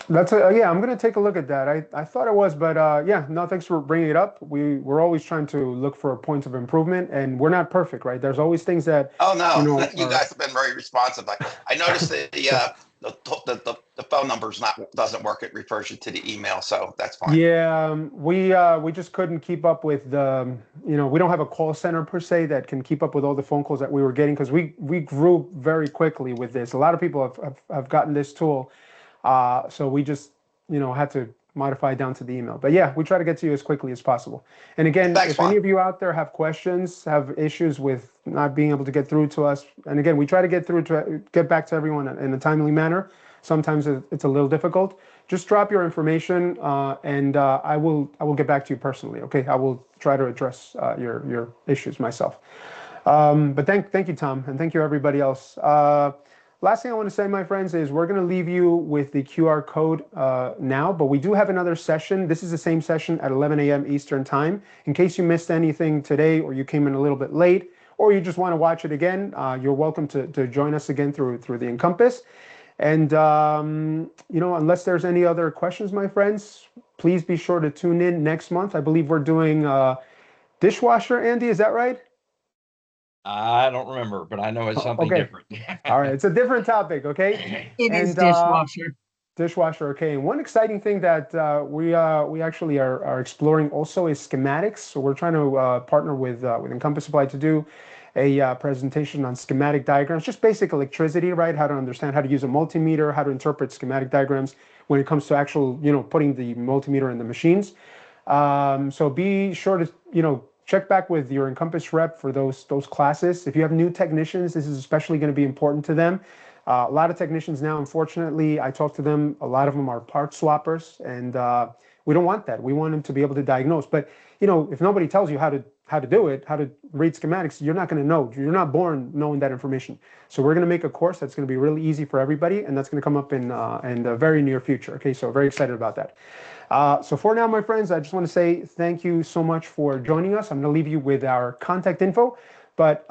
That's a, yeah, I'm gonna take a look at that. I thought it was, but yeah, no, thanks for bringing it up. We're always trying to look for points of improvement, and we're not perfect, right? There's always things that, Oh you no, know, you guys have been very responsive. I noticed that the phone number's not doesn't work. It refers you to the email, so that's fine. yeah, we just couldn't keep up with the, you know, we don't have a call center per se that can keep up with all the phone calls that we were getting because we grew very quickly with this. A lot of people have gotten this tool, so we just, you know, had to modify down to the email. But yeah, we try to get to you as quickly as possible. And again, Thanks, if any Juan. of you out there have questions, have issues with not being able to get through to us, and again, we try to get back to everyone in a timely manner. Sometimes it's a little difficult. Just drop your information, and I will get back to you personally. Okay, I will try to address your issues myself. But thank you, Tom, and thank you everybody else. Last thing I want to say, my friends, is we're going to leave you with the QR code now, but we do have another session. This is the same session at 11 a.m. Eastern Time. In case you missed anything today, or you came in a little bit late, or you just want to watch it again, you're welcome to join us again through the Encompass. And, you know, unless there's any other questions, my friends, please be sure to tune in next month. I believe we're doing dishwasher, Andy, is that right? I don't remember, but I know it's something Okay. different. All right. It's a different topic. Okay. It is And dishwasher. dishwasher. Okay. And one exciting thing that we actually are exploring also is schematics. So we're trying to partner with Encompass Supply to do a presentation on schematic diagrams, just basic electricity, right? How to understand how to use a multimeter, how to interpret schematic diagrams when it comes to actual, you know, putting the multimeter in the machines. So be sure to, you know, check back with your Encompass rep for those classes. If you have new technicians, this is especially going to be important to them. A lot of technicians now, unfortunately, I talk to them, a lot of them are part swappers, and we don't want that. We want them to be able to diagnose. But, you know, if nobody tells you how to do it, how to read schematics, you're not going to know. You're not born knowing that information. So we're going to make a course that's going to be really easy for everybody, and that's going to come up in the very near future. Okay, so very excited about that. So for now, my friends, I just want to say thank you so much for joining us. I'm going to leave you with our contact info. But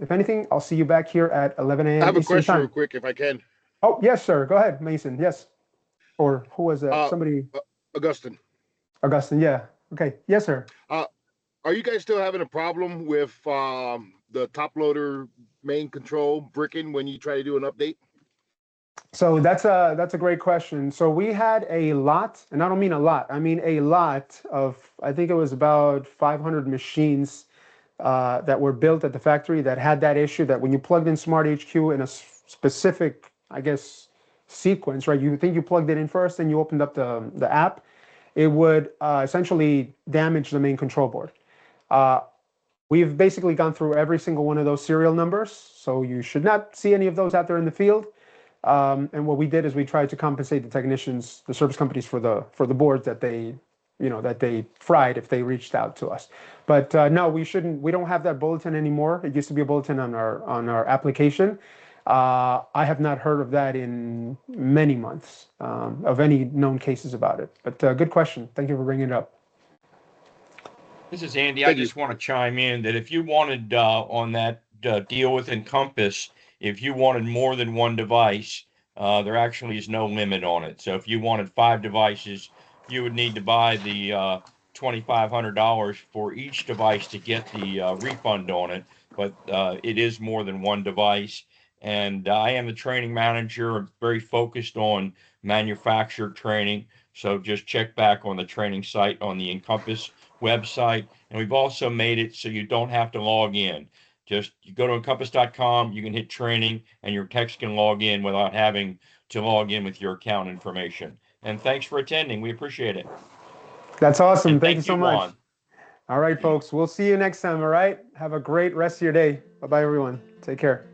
if anything, I'll see you back here at 11 I a.m. have a Eastern question Time. real quick, if I can. Oh, yes, sir. Go ahead, Mason. Yes. Or who was that? Uh, Somebody, Augustine, Augustine. Yeah. Okay. Yes, sir. are you guys still having a problem with the top loader main control bricking when you try to do an update? So that's a great question. So we had a lot, and I don't mean a lot, I mean a lot of, I think it was about 500 machines that were built at the factory that had that issue, that when you plugged in SmartHQ in a specific, I guess, sequence, right? You think you plugged it in first, and you opened up the app, it would essentially damage the main control board. We've basically gone through every single one of those serial numbers, so you should not see any of those out there in the field. And what we did is we tried to compensate the technicians, the service companies, for the boards that they, you know, that they fried if they reached out to us. But no, we shouldn't. We don't have that bulletin anymore. It used to be a bulletin on our application. I have not heard of that in many months, of any known cases about it. But good question. Thank you for bringing it up. This is Andy. I Thank you. just want to chime in that if you wanted on that deal with Encompass, if you wanted more than one device, there actually is no limit on it. So if you wanted 5 devices, you would need to buy the $2,500 for each device to get the refund on it. But it is more than one device. And I am the training manager, very focused on manufacturer training. So just check back on the training site on the Encompass website. And we've also made it so you don't have to log in. Just you go to encompass.com, you can hit training, and your text can log in without having to log in with your account information. And thanks for attending. We appreciate it. That's awesome. And Thank you so much. Juan. All right, folks. We'll see you next time. All right. Have a great rest of your day. Bye-bye, everyone. Take care.